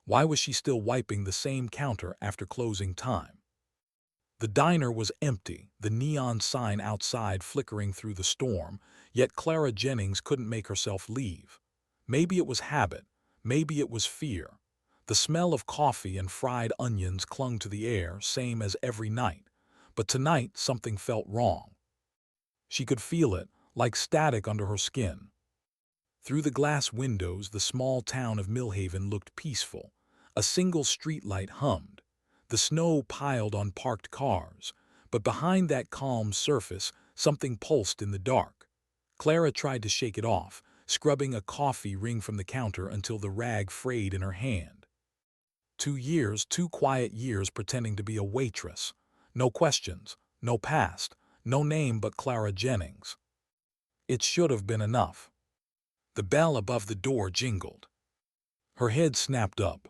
Why was she still wiping the same counter after closing time? The diner was empty, the neon sign outside flickering through the storm, yet Clara Jennings couldn't make herself leave. Maybe it was habit, maybe it was fear. The smell of coffee and fried onions clung to the air, same as every night. But tonight something felt wrong. She could feel it, like static under her skin. Through the glass windows, the small town of Millhaven looked peaceful. A single streetlight hummed. The snow piled on parked cars. But behind that calm surface, something pulsed in the dark. Clara tried to shake it off, scrubbing a coffee ring from the counter until the rag frayed in her hand. 2 years, 2 quiet years pretending to be a waitress. No questions, no past, no name but Clara Jennings. It should have been enough. The bell above the door jingled. Her head snapped up.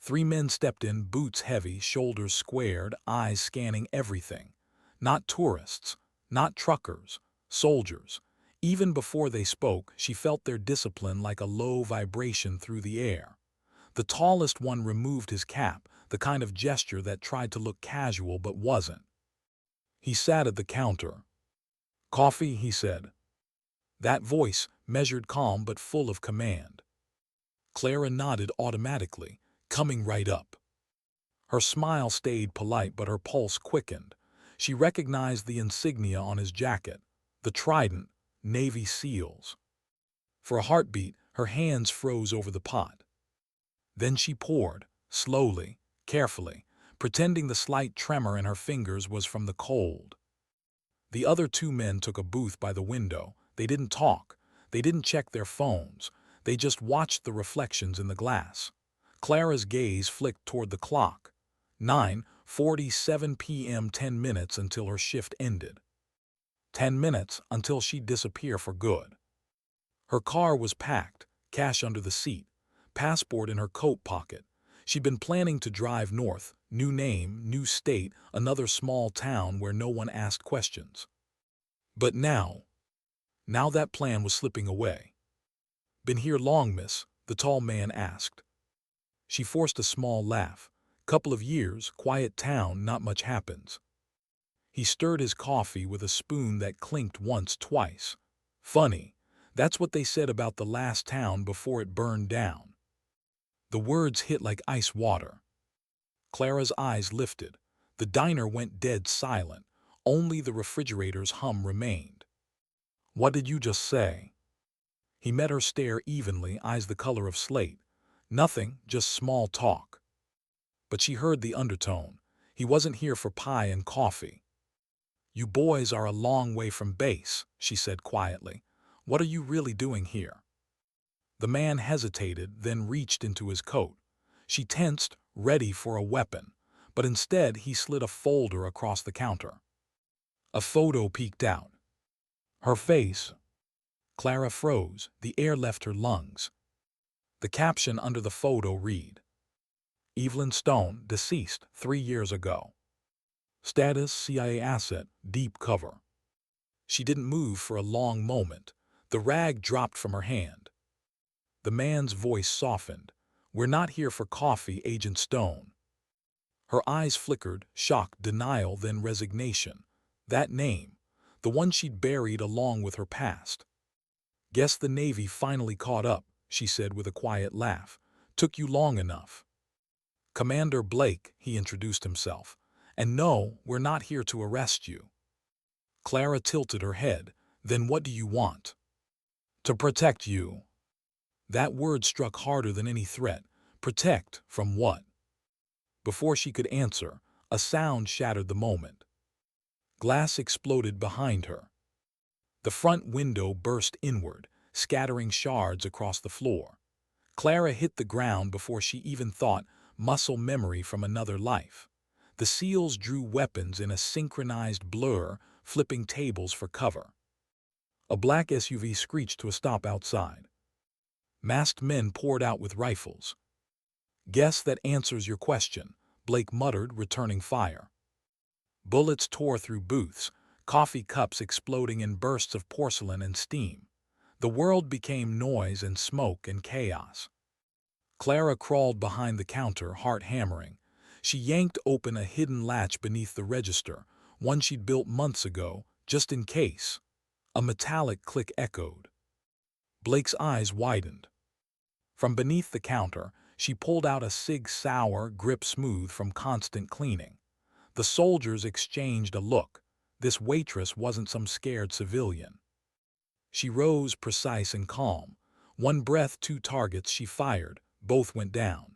3 men stepped in, boots heavy, shoulders squared, eyes scanning everything. Not tourists, not truckers, soldiers. Even before they spoke, she felt their discipline like a low vibration through the air. The tallest one removed his cap, the kind of gesture that tried to look casual but wasn't. He sat at the counter. "Coffee," he said. That voice, measured, calm but full of command. Clara nodded automatically, coming right up. Her smile stayed polite but her pulse quickened. She recognized the insignia on his jacket, the trident, Navy SEALs. For a heartbeat, her hands froze over the pot. Then she poured, slowly, carefully, pretending the slight tremor in her fingers was from the cold. The other 2 men took a booth by the window. They didn't talk. They didn't check their phones. They just watched the reflections in the glass. Clara's gaze flicked toward the clock. 9:47 p.m. 10 minutes until her shift ended. 10 minutes until she'd disappear for good. Her car was packed, cash under the seat, passport in her coat pocket. She'd been planning to drive north, new name, new state, another small town where no one asked questions. But now that plan was slipping away. "Been here long, miss?" the tall man asked. She forced a small laugh. "Couple of years, quiet town, not much happens." He stirred his coffee with a spoon that clinked once, twice. "Funny, that's what they said about the last town before it burned down." The words hit like ice water. Clara's eyes lifted. The diner went dead silent. Only the refrigerator's hum remained. "What did you just say?" He met her stare evenly, eyes the color of slate. "Nothing, just small talk." But she heard the undertone. He wasn't here for pie and coffee. "You boys are a long way from base," she said quietly. "What are you really doing here?" The man hesitated, then reached into his coat. She tensed, ready for a weapon, but instead he slid a folder across the counter. A photo peeked out. Her face. Clara froze. The air left her lungs. The caption under the photo read, "Evelyn Stone, deceased 3 years ago. Status CIA asset, deep cover." She didn't move for a long moment. The rag dropped from her hand. The man's voice softened. "We're not here for coffee, Agent Stone." Her eyes flickered, shock, denial, then resignation. That name, the one she'd buried along with her past. "Guess the Navy finally caught up," she said with a quiet laugh. "Took you long enough." "Commander Blake," he introduced himself. "And no, we're not here to arrest you." Clara tilted her head. "Then what do you want?" "To protect you." That word struck harder than any threat. Protect from what? Before she could answer, a sound shattered the moment. Glass exploded behind her. The front window burst inward, scattering shards across the floor. Clara hit the ground before she even thought, muscle memory from another life. The SEALs drew weapons in a synchronized blur, flipping tables for cover. A black SUV screeched to a stop outside. Masked men poured out with rifles. "Guess that answers your question," Blake muttered, returning fire. Bullets tore through booths, coffee cups exploding in bursts of porcelain and steam. The world became noise and smoke and chaos. Clara crawled behind the counter, heart hammering. She yanked open a hidden latch beneath the register, one she'd built months ago, just in case. A metallic click echoed. Blake's eyes widened. From beneath the counter, she pulled out a Sig Sauer grip smooth from constant cleaning. The soldiers exchanged a look. This waitress wasn't some scared civilian. She rose, precise and calm. One breath, two targets she fired. Both went down.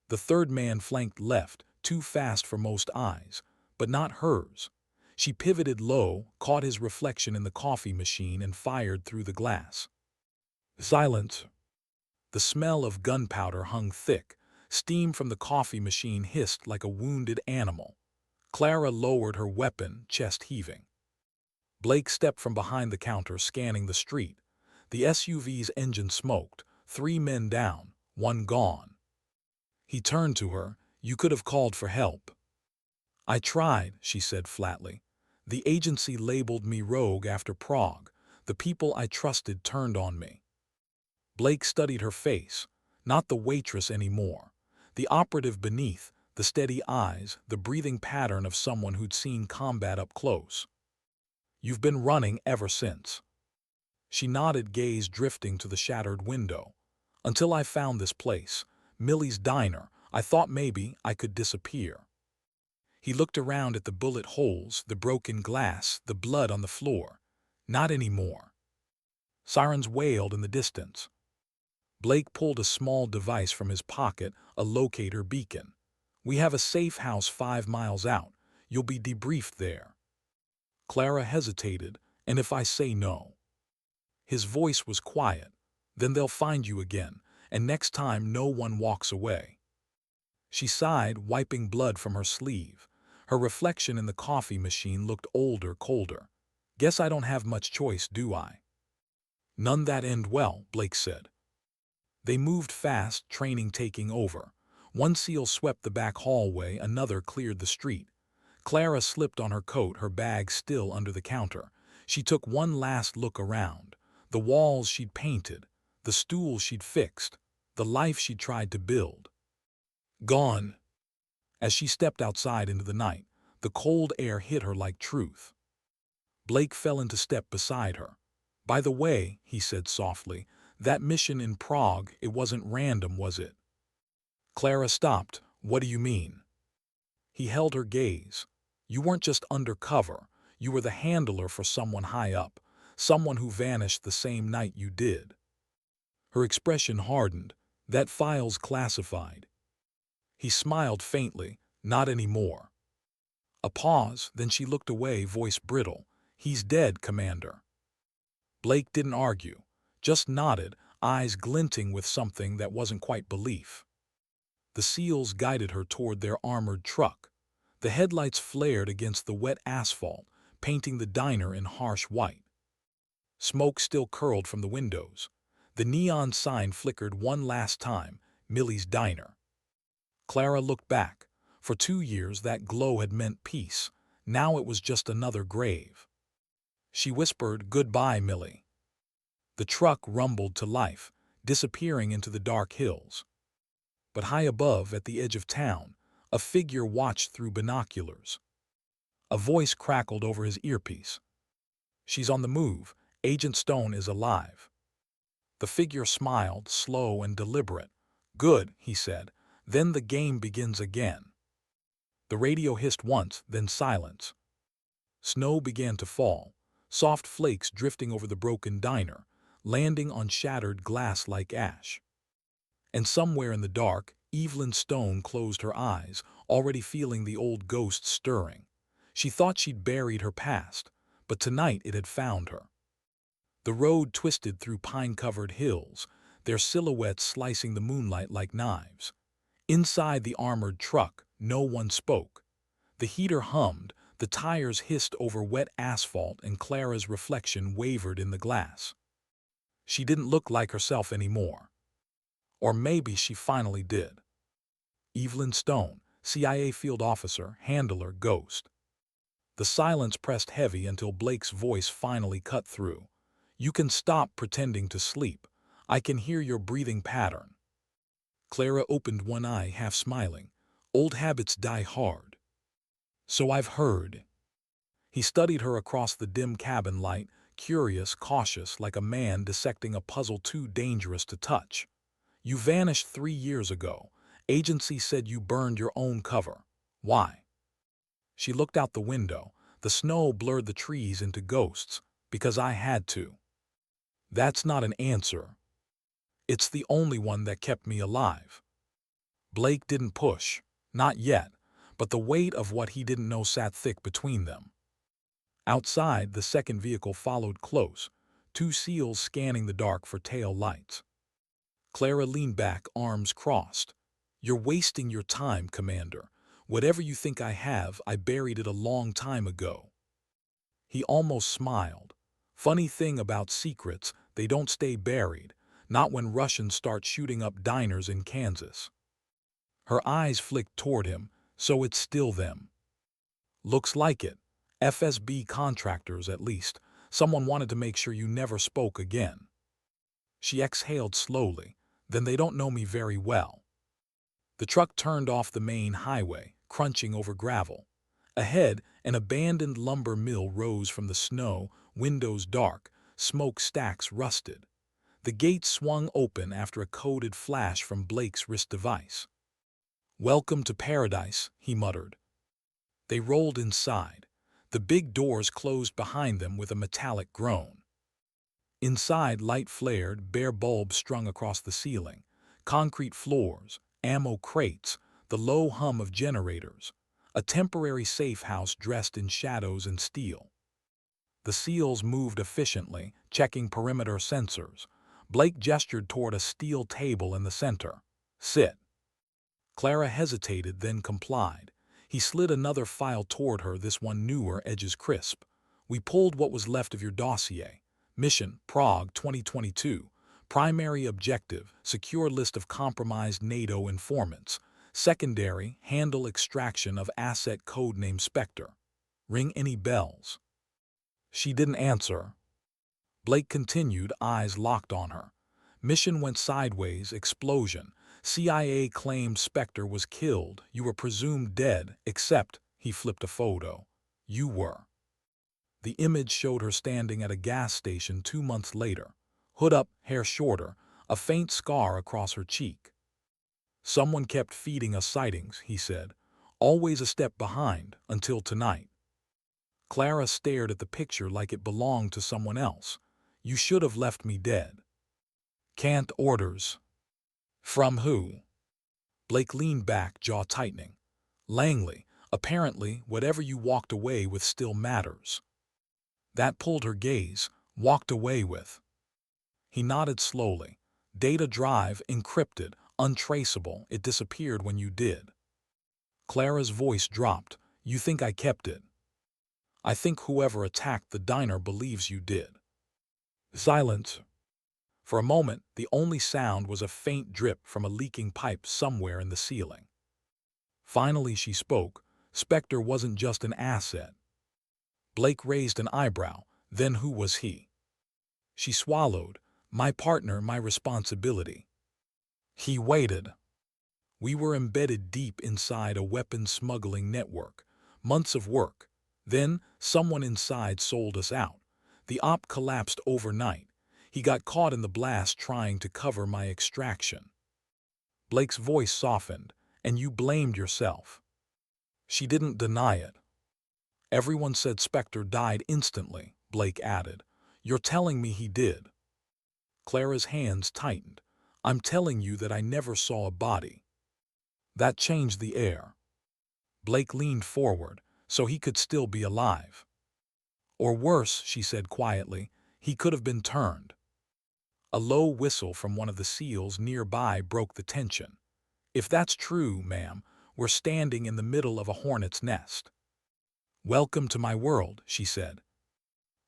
The third man flanked left, too fast for most eyes, but not hers. She pivoted low, caught his reflection in the coffee machine and fired through the glass. Silence. The smell of gunpowder hung thick. Steam from the coffee machine hissed like a wounded animal. Clara lowered her weapon, chest heaving. Blake stepped from behind the counter, scanning the street. The SUV's engine smoked, 3 men down, 1 gone. He turned to her. "You could have called for help." "I tried," she said flatly. "The agency labeled me rogue after Prague. The people I trusted turned on me." Blake studied her face, not the waitress anymore. The operative beneath, the steady eyes, the breathing pattern of someone who'd seen combat up close. "You've been running ever since." She nodded, gaze drifting to the shattered window. "Until I found this place, Millie's diner, I thought maybe I could disappear." He looked around at the bullet holes, the broken glass, the blood on the floor. Not anymore. Sirens wailed in the distance. Blake pulled a small device from his pocket, a locator beacon. "We have a safe house 5 miles out. You'll be debriefed there." Clara hesitated. "And if I say no?" His voice was quiet. "Then they'll find you again, and next time no one walks away." She sighed, wiping blood from her sleeve. Her reflection in the coffee machine looked older, colder. "Guess I don't have much choice, do I?" "None that end well," Blake said. They moved fast, training taking over. One seal swept the back hallway, another cleared the street. Clara slipped on her coat, her bag still under the counter. She took one last look around. The walls she'd painted, the stool she'd fixed, the life she'd tried to build. Gone. As she stepped outside into the night, the cold air hit her like truth. Blake fell into step beside her. "By the way," he said softly, "that mission in Prague, it wasn't random, was it?" Clara stopped. "What do you mean?" He held her gaze. "You weren't just undercover. You were the handler for someone high up, someone who vanished the same night you did." Her expression hardened. "That file's classified." He smiled faintly. "Not anymore." A pause, then she looked away, voice brittle. "He's dead, Commander." Blake didn't argue, just nodded, eyes glinting with something that wasn't quite belief. The SEALs guided her toward their armored truck. The headlights flared against the wet asphalt, painting the diner in harsh white. Smoke still curled from the windows. The neon sign flickered one last time, Millie's Diner. Clara looked back. For 2 years that glow had meant peace. Now it was just another grave. She whispered, "Goodbye, Millie." The truck rumbled to life, disappearing into the dark hills. But high above, at the edge of town, a figure watched through binoculars. A voice crackled over his earpiece. "She's on the move. Agent Stone is alive." The figure smiled, slow and deliberate. "Good," he said. "Then the game begins again." The radio hissed once, then silence. Snow began to fall, soft flakes drifting over the broken diner, landing on shattered glass like ash. And somewhere in the dark, Evelyn Stone closed her eyes, already feeling the old ghost stirring. She thought she'd buried her past, but tonight it had found her. The road twisted through pine-covered hills, their silhouettes slicing the moonlight like knives. Inside the armored truck, no one spoke. The heater hummed, the tires hissed over wet asphalt, and Clara's reflection wavered in the glass. She didn't look like herself anymore. Or maybe she finally did. Evelyn Stone, CIA field officer, handler, ghost. The silence pressed heavy until Blake's voice finally cut through. "You can stop pretending to sleep. I can hear your breathing pattern." Clara opened one eye, half smiling. Old habits die hard. So I've heard. He studied her across the dim cabin light, curious, cautious, like a man dissecting a puzzle too dangerous to touch. You vanished 3 years ago. Agency said you burned your own cover. Why? She looked out the window. The snow blurred the trees into ghosts. Because I had to. That's not an answer. It's the only one that kept me alive. Blake didn't push. Not yet. But the weight of what he didn't know sat thick between them. Outside, the second vehicle followed close, two SEALs scanning the dark for tail lights. Clara leaned back, arms crossed. You're wasting your time, Commander. Whatever you think I have, I buried it a long time ago. He almost smiled. Funny thing about secrets, they don't stay buried, not when Russians start shooting up diners in Kansas. Her eyes flicked toward him, so it's still them. Looks like it. FSB contractors, at least. Someone wanted to make sure you never spoke again. She exhaled slowly. Then they don't know me very well. The truck turned off the main highway, crunching over gravel. Ahead, an abandoned lumber mill rose from the snow, windows dark, smokestacks rusted. The gate swung open after a coded flash from Blake's wrist device. Welcome to paradise, he muttered. They rolled inside. The big doors closed behind them with a metallic groan. Inside, light flared, bare bulbs strung across the ceiling, concrete floors, ammo crates, the low hum of generators, a temporary safe house dressed in shadows and steel. The SEALs moved efficiently, checking perimeter sensors. Blake gestured toward a steel table in the center. Sit. Clara hesitated, then complied. He slid another file toward her, this one newer, edges crisp. We pulled what was left of your dossier. Mission, Prague 2022. Primary objective, secure list of compromised NATO informants. Secondary, handle extraction of asset codename Spectre. Ring any bells? She didn't answer. Blake continued, eyes locked on her. Mission went sideways, explosion. CIA claimed Spectre was killed. You were presumed dead, except, he flipped a photo. You were. The image showed her standing at a gas station 2 months later. Hood up, hair shorter, a faint scar across her cheek. Someone kept feeding us sightings, he said. Always a step behind, until tonight. Clara stared at the picture like it belonged to someone else. You should have left me dead. Can't orders. From who? Blake leaned back, jaw tightening. Langley, apparently whatever you walked away with still matters. That pulled her gaze. Walked away with. He nodded slowly. Data drive, encrypted, untraceable, it disappeared when you did. Clara's voice dropped. You think I kept it? I think whoever attacked the diner believes you did. Silence. For a moment, the only sound was a faint drip from a leaking pipe somewhere in the ceiling. Finally she spoke. Spectre wasn't just an asset. Blake raised an eyebrow. Then who was he? She swallowed. My partner, my responsibility. He waited. We were embedded deep inside a weapons smuggling network. Months of work. Then, someone inside sold us out. The op collapsed overnight. He got caught in the blast trying to cover my extraction. Blake's voice softened. And you blamed yourself. She didn't deny it. Everyone said Spectre died instantly, Blake added. You're telling me he did. Clara's hands tightened. I'm telling you that I never saw a body. That changed the air. Blake leaned forward, so he could still be alive. Or worse, she said quietly, he could have been turned. A low whistle from one of the SEALs nearby broke the tension. If that's true, ma'am, we're standing in the middle of a hornet's nest. Welcome to my world, she said.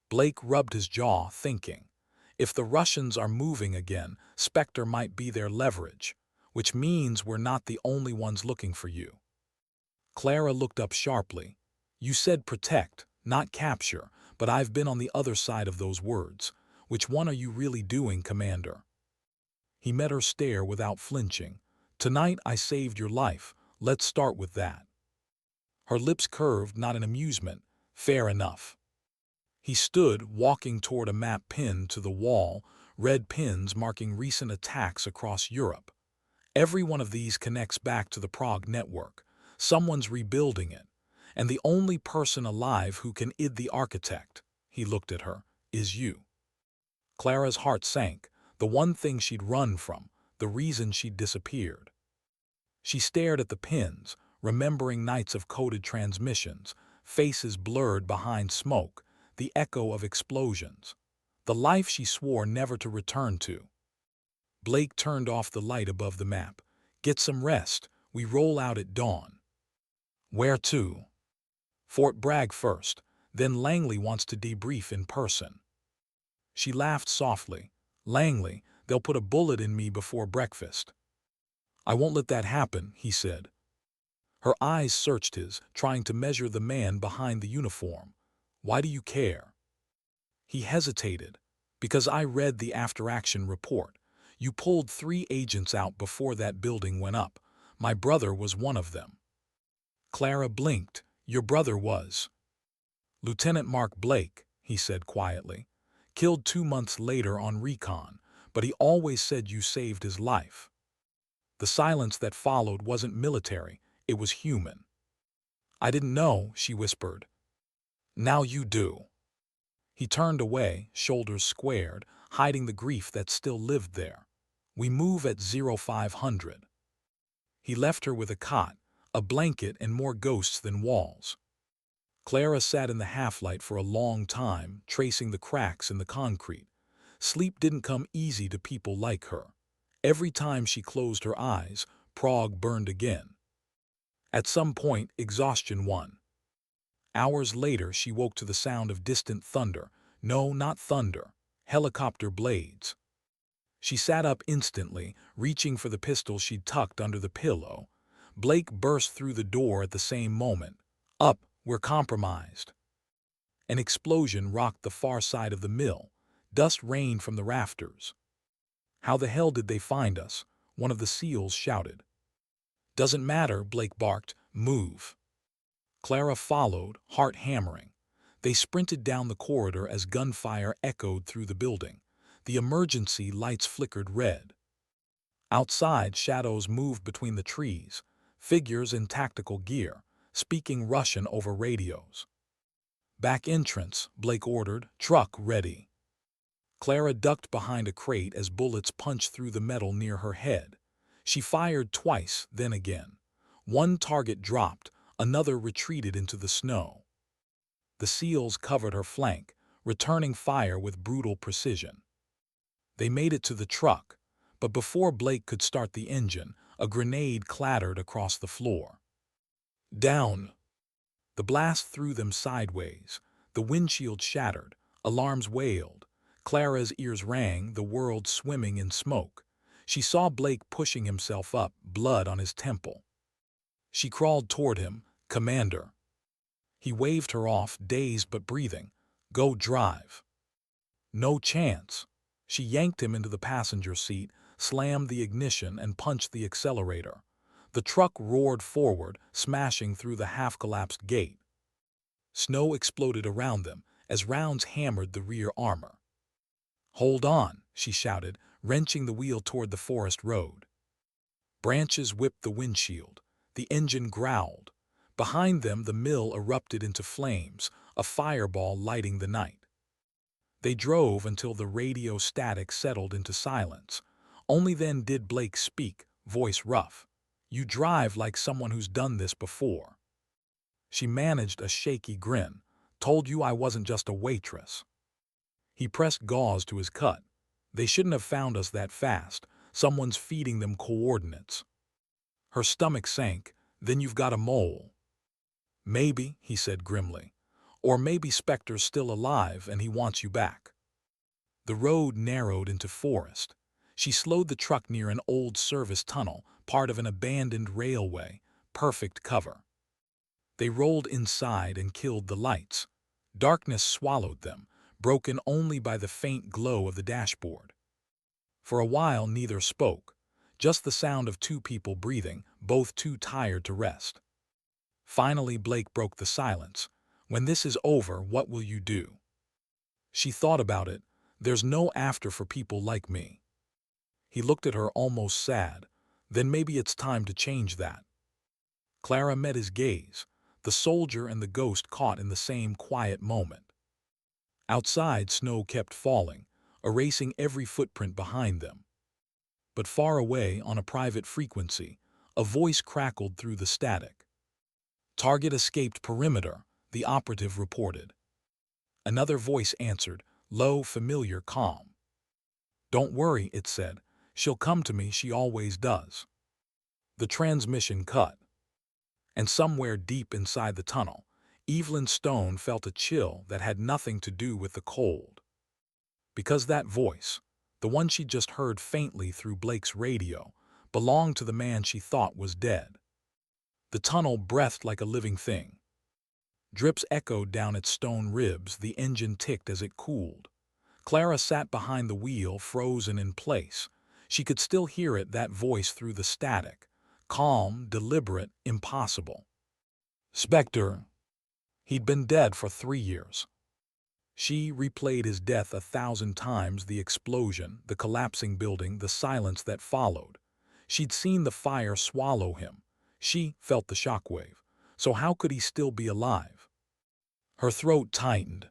Blake rubbed his jaw, thinking. If the Russians are moving again, Spectre might be their leverage, which means we're not the only ones looking for you. Clara looked up sharply. You said protect, not capture, but I've been on the other side of those words. Which one are you really doing, Commander? He met her stare without flinching. Tonight I saved your life. Let's start with that. Her lips curved, not in amusement. Fair enough. He stood, walking toward a map pinned to the wall, red pins marking recent attacks across Europe. Every one of these connects back to the Prague network. Someone's rebuilding it. And the only person alive who can id the architect, he looked at her, is you. Clara's heart sank, the one thing she'd run from, the reason she'd disappeared. She stared at the pins, remembering nights of coded transmissions, faces blurred behind smoke, the echo of explosions. The life she swore never to return to. Blake turned off the light above the map. Get some rest. We roll out at dawn. Where to? Fort Bragg first, then Langley wants to debrief in person. She laughed softly. Langley, they'll put a bullet in me before breakfast. I won't let that happen, he said. Her eyes searched his, trying to measure the man behind the uniform. Why do you care? He hesitated. Because I read the after-action report. You pulled 3 agents out before that building went up. My brother was one of them. Clara blinked. Your brother was? Lieutenant Mark Blake, he said quietly. Killed 2 months later on recon, but he always said you saved his life. The silence that followed wasn't military, it was human. I didn't know, she whispered. Now you do. He turned away, shoulders squared, hiding the grief that still lived there. We move at 0500. He left her with a cot, a blanket, and more ghosts than walls. Clara sat in the half-light for a long time, tracing the cracks in the concrete. Sleep didn't come easy to people like her. Every time she closed her eyes, Prague burned again. At some point, exhaustion won. Hours later, she woke to the sound of distant thunder. No, not thunder. Helicopter blades. She sat up instantly, reaching for the pistol she'd tucked under the pillow. Blake burst through the door at the same moment. Up, we're compromised. An explosion rocked the far side of the mill. Dust rained from the rafters. How the hell did they find us? One of the SEALs shouted. Doesn't matter, Blake barked. Move. Clara followed, heart hammering. They sprinted down the corridor as gunfire echoed through the building. The emergency lights flickered red. Outside, shadows moved between the trees, figures in tactical gear, speaking Russian over radios. Back entrance, Blake ordered, truck ready. Clara ducked behind a crate as bullets punched through the metal near her head. She fired twice, then again. One target dropped, another retreated into the snow. The SEALs covered her flank, returning fire with brutal precision. They made it to the truck, but before Blake could start the engine, a grenade clattered across the floor. Down! The blast threw them sideways. The windshield shattered. Alarms wailed. Clara's ears rang, the world swimming in smoke. She saw Blake pushing himself up, blood on his temple. She crawled toward him. Commander. He waved her off, dazed but breathing. Go drive. No chance. She yanked him into the passenger seat, slammed the ignition, and punched the accelerator. The truck roared forward, smashing through the half-collapsed gate. Snow exploded around them as rounds hammered the rear armor. Hold on, she shouted, wrenching the wheel toward the forest road. Branches whipped the windshield. The engine growled. Behind them, the mill erupted into flames, a fireball lighting the night. They drove until the radio static settled into silence. Only then did Blake speak, voice rough. You drive like someone who's done this before. She managed a shaky grin. Told you I wasn't just a waitress. He pressed gauze to his cut. They shouldn't have found us that fast. Someone's feeding them coordinates. Her stomach sank. Then you've got a mole. Maybe, he said grimly. Or maybe Spectre's still alive and he wants you back. The road narrowed into forest. She slowed the truck near an old service tunnel, part of an abandoned railway, perfect cover. They rolled inside and killed the lights. Darkness swallowed them, broken only by the faint glow of the dashboard. For a while neither spoke, just the sound of two people breathing, both too tired to rest. Finally, Blake broke the silence. "When this is over, what will you do?" She thought about it. "There's no after for people like me." He looked at her almost sad. "Then maybe it's time to change that." Clara met his gaze, the soldier and the ghost caught in the same quiet moment. Outside, snow kept falling, erasing every footprint behind them. But far away, on a private frequency, a voice crackled through the static. "Target escaped perimeter," the operative reported. Another voice answered, low, familiar, calm. "Don't worry," it said. "She'll come to me, she always does." The transmission cut. And somewhere deep inside the tunnel, Evelyn Stone felt a chill that had nothing to do with the cold. Because that voice, the one she just heard faintly through Blake's radio, belonged to the man she thought was dead. The tunnel breathed like a living thing. Drips echoed down its stone ribs, the engine ticked as it cooled. Clara sat behind the wheel, frozen in place. She could still hear it, that voice through the static. Calm, deliberate, impossible. "Spectre." He'd been dead for 3 years. She replayed his death 1,000 times, the explosion, the collapsing building, the silence that followed. She'd seen the fire swallow him. She felt the shockwave. So how could he still be alive? Her throat tightened.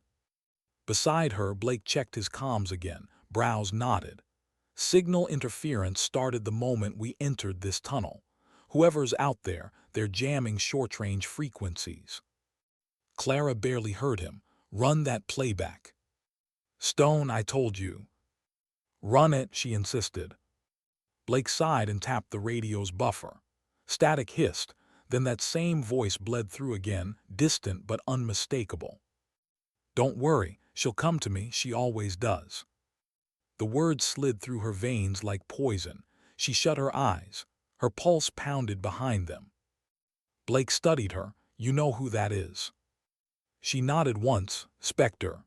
Beside her, Blake checked his comms again, brows knotted. "Signal interference started the moment we entered this tunnel. Whoever's out there, they're jamming short-range frequencies." Clara barely heard him. "Run that playback." "Stone, I told you." "Run it," she insisted. Blake sighed and tapped the radio's buffer. Static hissed, then that same voice bled through again, distant but unmistakable. "Don't worry, she'll come to me, she always does." The words slid through her veins like poison. She shut her eyes. Her pulse pounded behind them. Blake studied her. "You know who that is?" She nodded once. "Spectre."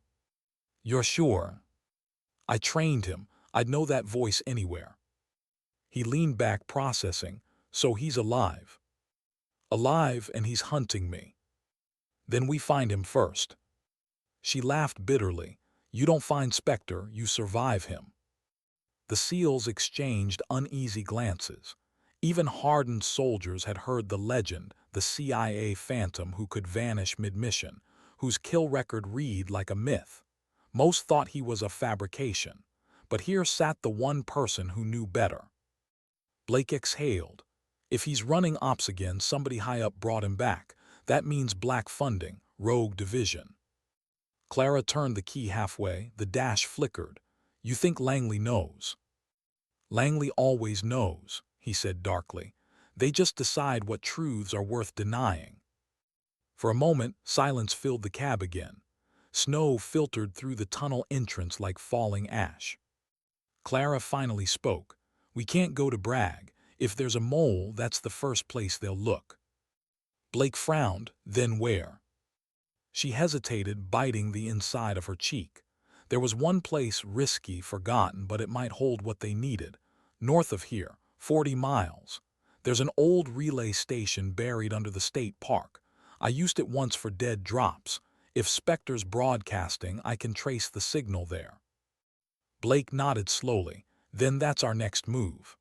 "You're sure?" "I trained him. I'd know that voice anywhere." He leaned back, processing. "So he's alive." "Alive, and he's hunting me." "Then we find him first." She laughed bitterly. "You don't find Spectre, you survive him." The SEALs exchanged uneasy glances. Even hardened soldiers had heard the legend, the CIA phantom who could vanish mid-mission, whose kill record read like a myth. Most thought he was a fabrication, but here sat the one person who knew better. Blake exhaled. If he's running ops again, somebody high up brought him back. That means black funding, rogue division. Clara turned the key halfway, the dash flickered. "You think Langley knows?" "Langley always knows," he said darkly. "They just decide what truths are worth denying." For a moment, silence filled the cab again. Snow filtered through the tunnel entrance like falling ash. Clara finally spoke. "We can't go to Bragg. If there's a mole, that's the first place they'll look." Blake frowned. "Then where?" She hesitated, biting the inside of her cheek. There was one place, risky, forgotten, but it might hold what they needed. North of here, 40 miles. There's an old relay station buried under the state park. I used it once for dead drops. If Spectre's broadcasting, I can trace the signal there. Blake nodded slowly. "Then that's our next move."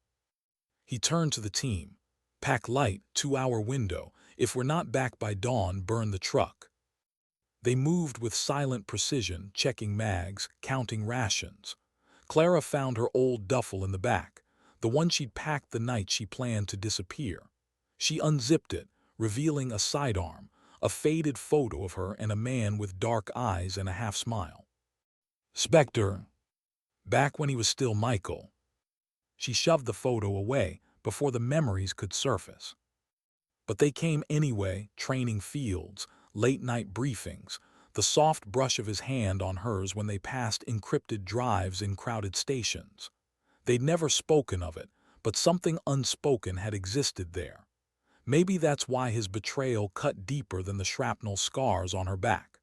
He turned to the team. "Pack light, 2-hour window. If we're not back by dawn, burn the truck." They moved with silent precision, checking mags, counting rations. Clara found her old duffel in the back, the one she'd packed the night she planned to disappear. She unzipped it, revealing a sidearm, a faded photo of her and a man with dark eyes and a half-smile. "Spectre." Back when he was still Michael. She shoved the photo away before the memories could surface. But they came anyway, training fields, late-night briefings, the soft brush of his hand on hers when they passed encrypted drives in crowded stations. They'd never spoken of it, but something unspoken had existed there. Maybe that's why his betrayal cut deeper than the shrapnel scars on her back.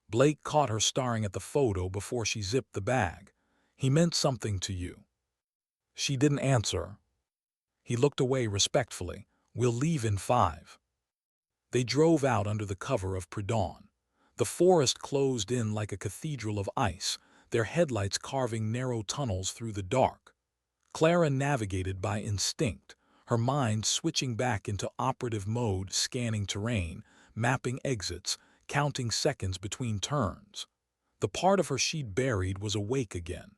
Blake caught her staring at the photo before she zipped the bag. "He meant something to you." She didn't answer. He looked away respectfully. "We'll leave in 5." They drove out under the cover of pre-dawn. The forest closed in like a cathedral of ice, their headlights carving narrow tunnels through the dark. Clara navigated by instinct, her mind switching back into operative mode, scanning terrain, mapping exits, counting seconds between turns. The part of her she'd buried was awake again.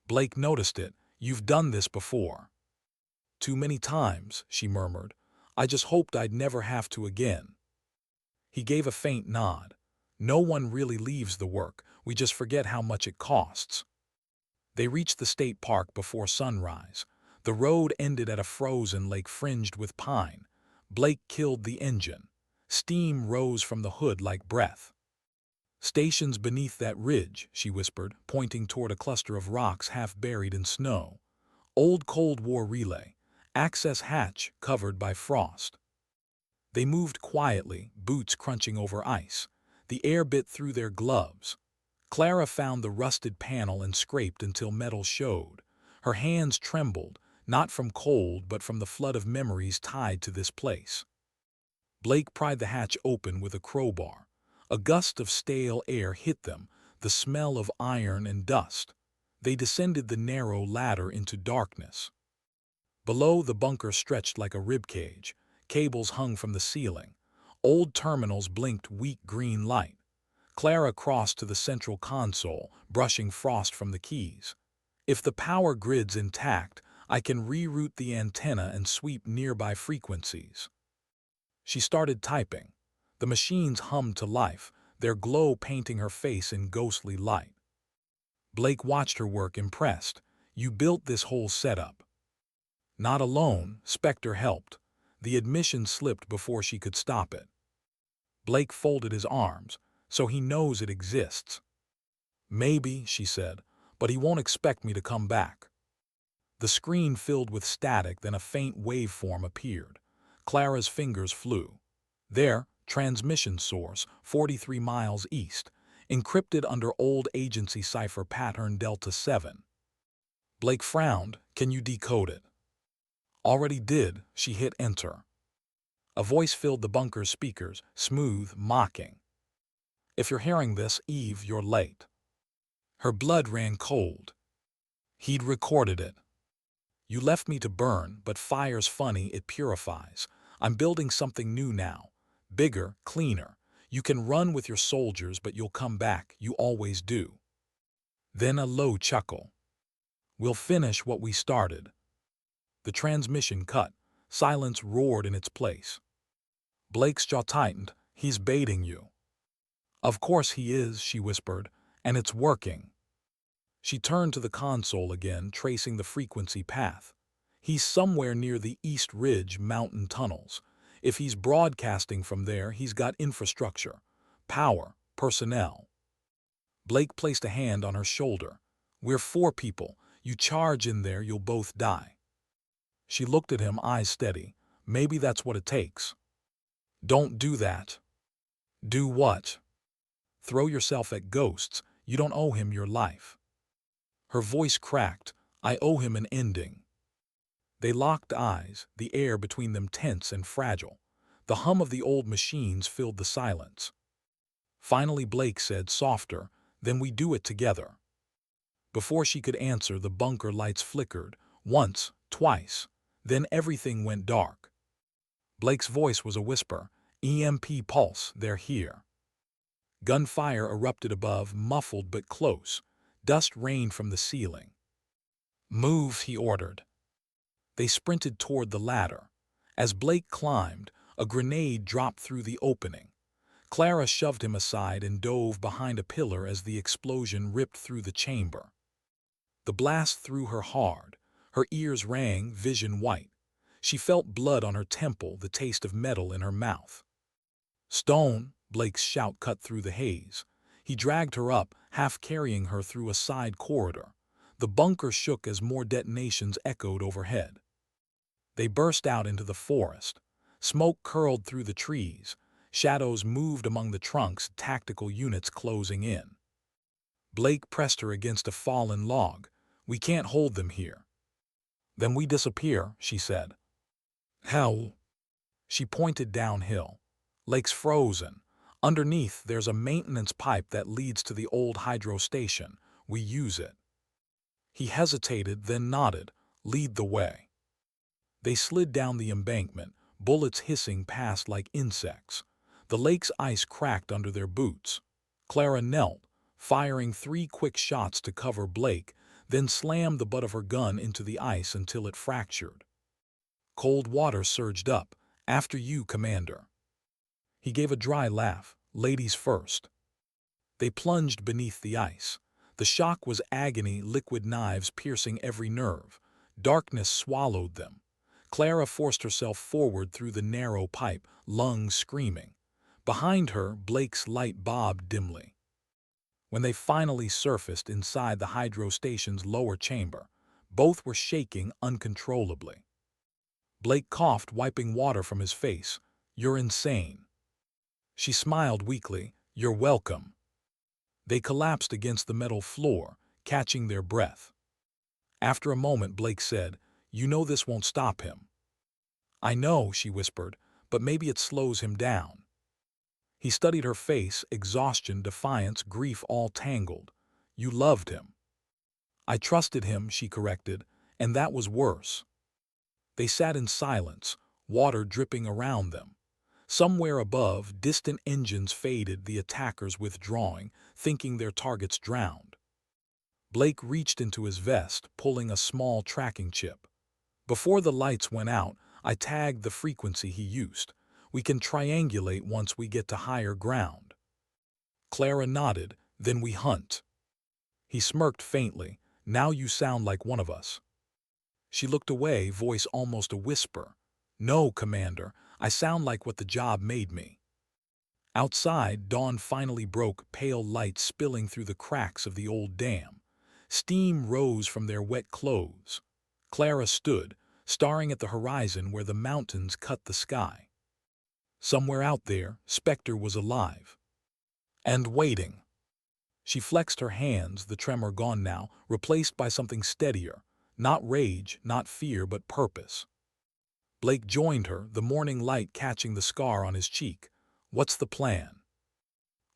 Blake noticed it. "You've done this before." "Too many times," she murmured. "I just hoped I'd never have to again." He gave a faint nod. "No one really leaves the work, we just forget how much it costs." They reached the state park before sunrise. The road ended at a frozen lake fringed with pine. Blake killed the engine. Steam rose from the hood like breath. "Station's beneath that ridge," she whispered, pointing toward a cluster of rocks half buried in snow. "Old Cold War relay. Access hatch covered by frost." They moved quietly, boots crunching over ice. The air bit through their gloves. Clara found the rusted panel and scraped until metal showed. Her hands trembled, not from cold but from the flood of memories tied to this place. Blake pried the hatch open with a crowbar. A gust of stale air hit them, the smell of iron and dust. They descended the narrow ladder into darkness. Below, the bunker stretched like a ribcage. Cables hung from the ceiling. Old terminals blinked weak green light. Clara crossed to the central console, brushing frost from the keys. "If the power grid's intact, I can reroute the antenna and sweep nearby frequencies." She started typing. The machines hummed to life, their glow painting her face in ghostly light. Blake watched her work, impressed. "You built this whole setup." "Not alone," Spectre helped. The admission slipped before she could stop it. Blake folded his arms. "So he knows it exists." "Maybe," she said, "but he won't expect me to come back." The screen filled with static, then a faint waveform appeared. Clara's fingers flew. There, transmission source, 43 miles east, encrypted under old agency cipher pattern Delta 7. Blake frowned. "Can you decode it?" "Already did." She hit enter. A voice filled the bunker's speakers, smooth, mocking. "If you're hearing this, Eve, you're late." Her blood ran cold. He'd recorded it. "You left me to burn, but fire's funny, it purifies. I'm building something new now. Bigger, cleaner. You can run with your soldiers, but you'll come back, you always do." Then a low chuckle. "We'll finish what we started." The transmission cut. Silence roared in its place. Blake's jaw tightened. "He's baiting you." "Of course he is," she whispered, "and it's working." She turned to the console again, tracing the frequency path. "He's somewhere near the East Ridge mountain tunnels. If he's broadcasting from there, he's got infrastructure, power, personnel." Blake placed a hand on her shoulder. "We're 4 people. You charge in there, you'll both die." She looked at him, eyes steady. "Maybe that's what it takes." "Don't do that." "Do what?" "Throw yourself at ghosts. You don't owe him your life." Her voice cracked. "I owe him an ending." They locked eyes, the air between them tense and fragile. The hum of the old machines filled the silence. Finally Blake said, softer, "Then we do it together." Before she could answer, the bunker lights flickered, once, twice. Then everything went dark. Blake's voice was a whisper. "EMP pulse, they're here." Gunfire erupted above, muffled but close. Dust rained from the ceiling. "Move," he ordered. They sprinted toward the ladder. As Blake climbed, a grenade dropped through the opening. Clara shoved him aside and dove behind a pillar as the explosion ripped through the chamber. The blast threw her hard. Her ears rang, vision white. She felt blood on her temple, the taste of metal in her mouth. "Stone!" Blake's shout cut through the haze. He dragged her up, half carrying her through a side corridor. The bunker shook as more detonations echoed overhead. They burst out into the forest. Smoke curled through the trees. Shadows moved among the trunks, tactical units closing in. Blake pressed her against a fallen log. "We can't hold them here." Then we disappear, she said. How? She pointed downhill. Lake's frozen. Underneath, there's a maintenance pipe that leads to the old hydro station. We use it. He hesitated, then nodded. Lead the way. They slid down the embankment, bullets hissing past like insects. The lake's ice cracked under their boots. Clara knelt, firing 3 quick shots to cover Blake, then slammed the butt of her gun into the ice until it fractured. Cold water surged up. After you, Commander. He gave a dry laugh. Ladies first. They plunged beneath the ice. The shock was agony, liquid knives piercing every nerve. Darkness swallowed them. Clara forced herself forward through the narrow pipe, lungs screaming. Behind her, Blake's light bobbed dimly. When they finally surfaced inside the hydro station's lower chamber, both were shaking uncontrollably. Blake coughed, wiping water from his face. You're insane. She smiled weakly. You're welcome. They collapsed against the metal floor, catching their breath. After a moment, Blake said, You know this won't stop him. I know, she whispered, but maybe it slows him down. He studied her face, exhaustion, defiance, grief all tangled. You loved him. I trusted him, she corrected, and that was worse. They sat in silence, water dripping around them. Somewhere above, distant engines faded, the attackers withdrawing, thinking their targets drowned. Blake reached into his vest, pulling a small tracking chip. Before the lights went out, I tagged the frequency he used. We can triangulate once we get to higher ground. Clara nodded. Then we hunt. He smirked faintly. Now you sound like one of us. She looked away, voice almost a whisper. No, Commander, I sound like what the job made me. Outside, dawn finally broke, pale light spilling through the cracks of the old dam. Steam rose from their wet clothes. Clara stood, staring at the horizon where the mountains cut the sky. Somewhere out there, Spectre was alive. And waiting. She flexed her hands, the tremor gone now, replaced by something steadier. Not rage, not fear, but purpose. Blake joined her, the morning light catching the scar on his cheek. What's the plan?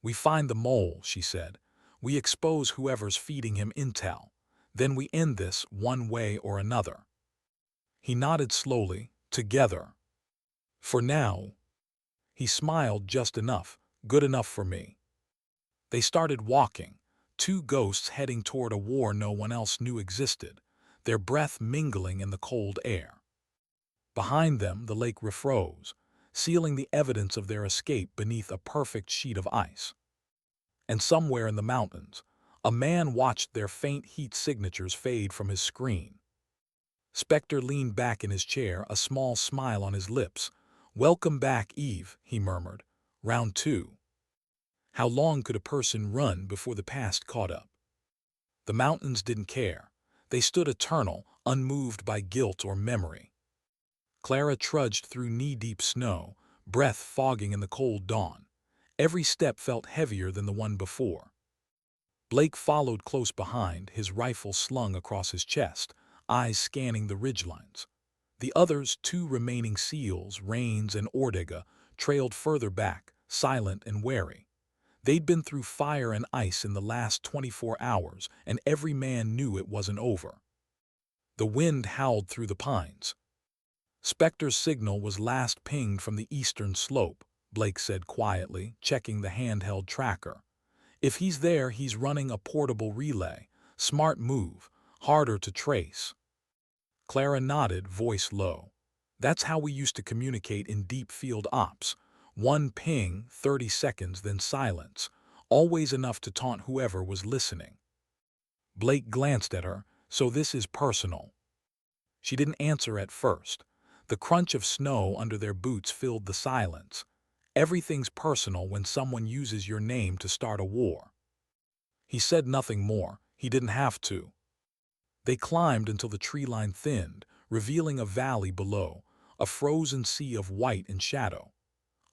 We find the mole, she said. We expose whoever's feeding him intel. Then we end this one way or another. He nodded slowly. Together. For now. He smiled just enough, good enough for me. They started walking, 2 ghosts heading toward a war no one else knew existed, their breath mingling in the cold air. Behind them, the lake refroze, sealing the evidence of their escape beneath a perfect sheet of ice. And somewhere in the mountains, a man watched their faint heat signatures fade from his screen. Spectre leaned back in his chair, a small smile on his lips. Welcome back, Eve, he murmured. Round 2. How long could a person run before the past caught up? The mountains didn't care. They stood eternal, unmoved by guilt or memory. Clara trudged through knee-deep snow, breath fogging in the cold dawn. Every step felt heavier than the one before. Blake followed close behind, his rifle slung across his chest, eyes scanning the ridgelines. The others, 2 remaining SEALs, Rains and Ortega, trailed further back, silent and wary. They'd been through fire and ice in the last 24 hours, and every man knew it wasn't over. The wind howled through the pines. Spectre's signal was last pinged from the eastern slope, Blake said quietly, checking the handheld tracker. If he's there, he's running a portable relay. Smart move, harder to trace. Clara nodded, voice low. That's how we used to communicate in deep field ops. 1 ping, 30 seconds, then silence, always enough to taunt whoever was listening. Blake glanced at her. So this is personal. She didn't answer at first. The crunch of snow under their boots filled the silence. Everything's personal when someone uses your name to start a war. He said nothing more. He didn't have to. They climbed until the tree line thinned, revealing a valley below, a frozen sea of white and shadow.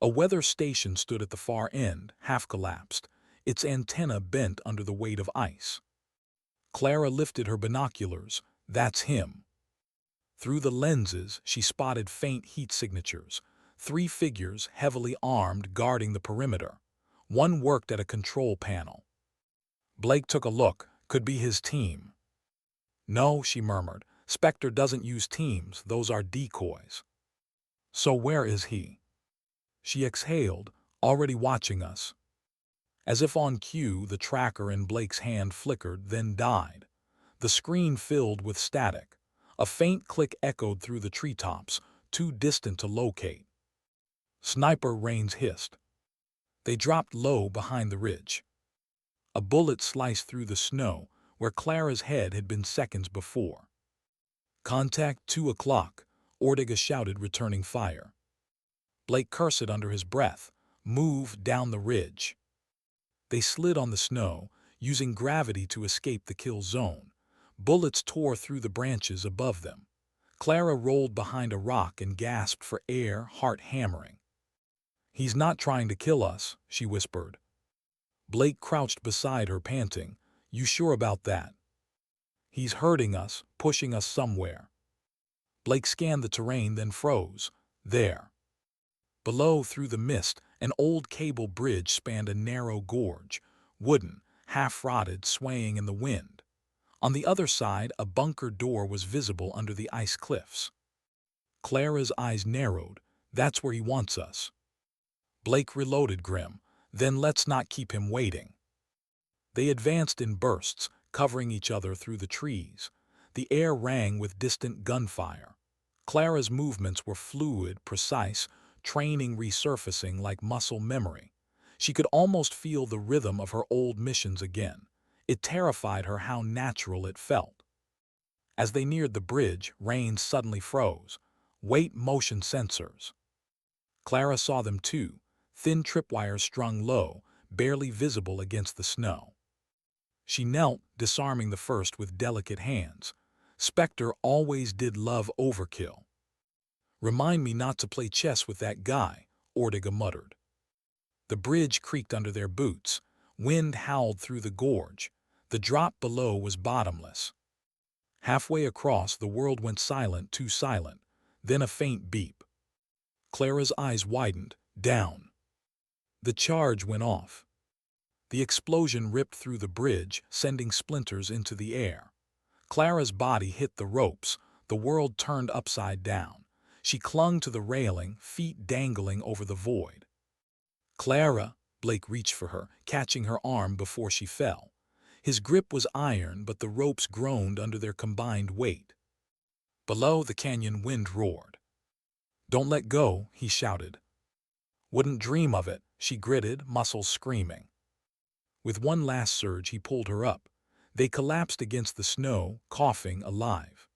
A weather station stood at the far end, half collapsed, its antenna bent under the weight of ice. Clara lifted her binoculars. That's him. Through the lenses, she spotted faint heat signatures, 3 figures heavily armed guarding the perimeter. One worked at a control panel. Blake took a look. Could be his team. No, she murmured. Spectre doesn't use teams, those are decoys. So where is he? She exhaled, already watching us. As if on cue, the tracker in Blake's hand flickered, then died. The screen filled with static. A faint click echoed through the treetops, too distant to locate. Sniper, Rains hissed. They dropped low behind the ridge. A bullet sliced through the snow, where Clara's head had been seconds before. Contact 2 o'clock, Ortega shouted, returning fire. Blake cursed under his breath. Move down the ridge. They slid on the snow, using gravity to escape the kill zone. Bullets tore through the branches above them. Clara rolled behind a rock and gasped for air, heart hammering. He's not trying to kill us, she whispered. Blake crouched beside her, panting. You sure about that? He's hurting us, pushing us somewhere. Blake scanned the terrain, then froze. There. Below, through the mist, an old cable bridge spanned a narrow gorge, wooden, half-rotted, swaying in the wind. On the other side, a bunker door was visible under the ice cliffs. Clara's eyes narrowed. That's where he wants us. Blake reloaded, grim. Then let's not keep him waiting. They advanced in bursts, covering each other through the trees. The air rang with distant gunfire. Clara's movements were fluid, precise, training resurfacing like muscle memory. She could almost feel the rhythm of her old missions again. It terrified her how natural it felt. As they neared the bridge, Rains suddenly froze. Weight motion sensors. Clara saw them too, thin tripwires strung low, barely visible against the snow. She knelt, disarming the first with delicate hands. Spectre always did love overkill. Remind me not to play chess with that guy, Ortega muttered. The bridge creaked under their boots. Wind howled through the gorge. The drop below was bottomless. Halfway across, the world went silent, too silent. Then a faint beep. Clara's eyes widened. Down. The charge went off. The explosion ripped through the bridge, sending splinters into the air. Clara's body hit the ropes. The world turned upside down. She clung to the railing, feet dangling over the void. Clara, Blake reached for her, catching her arm before she fell. His grip was iron, but the ropes groaned under their combined weight. Below, the canyon wind roared. Don't let go, he shouted. Wouldn't dream of it, she gritted, muscles screaming. With one last surge, he pulled her up. They collapsed against the snow, coughing, alive.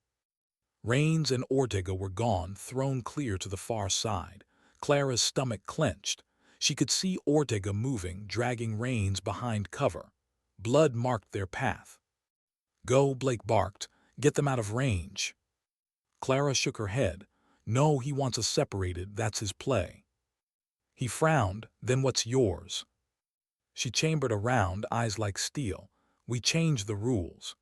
Rains and Ortega were gone, thrown clear to the far side. Clara's stomach clenched. She could see Ortega moving, dragging Rains behind cover. Blood marked their path. Go, Blake barked. Get them out of range. Clara shook her head. No, he wants us separated, that's his play. He frowned. Then what's yours? She chambered around, eyes like steel. We changed the rules.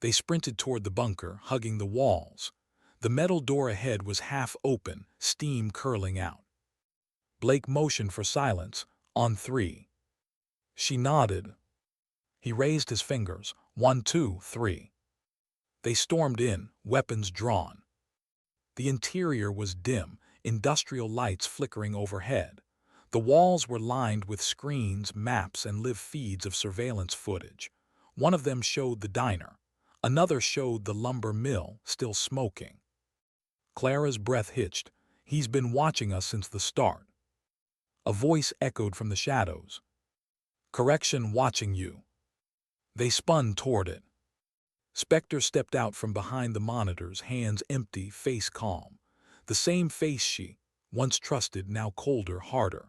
They sprinted toward the bunker, hugging the walls. The metal door ahead was half open, steam curling out. Blake motioned for silence. On 3. She nodded. He raised his fingers. 1, 2, 3. They stormed in, weapons drawn. The interior was dim, industrial lights flickering overhead. The walls were lined with screens, maps, and live feeds of surveillance footage. One of them showed the diner. Another showed the lumber mill, still smoking. Clara's breath hitched. He's been watching us since the start. A voice echoed from the shadows. Correction, watching you. They spun toward it. Spectre stepped out from behind the monitors, hands empty, face calm. The same face she once trusted, now colder, harder.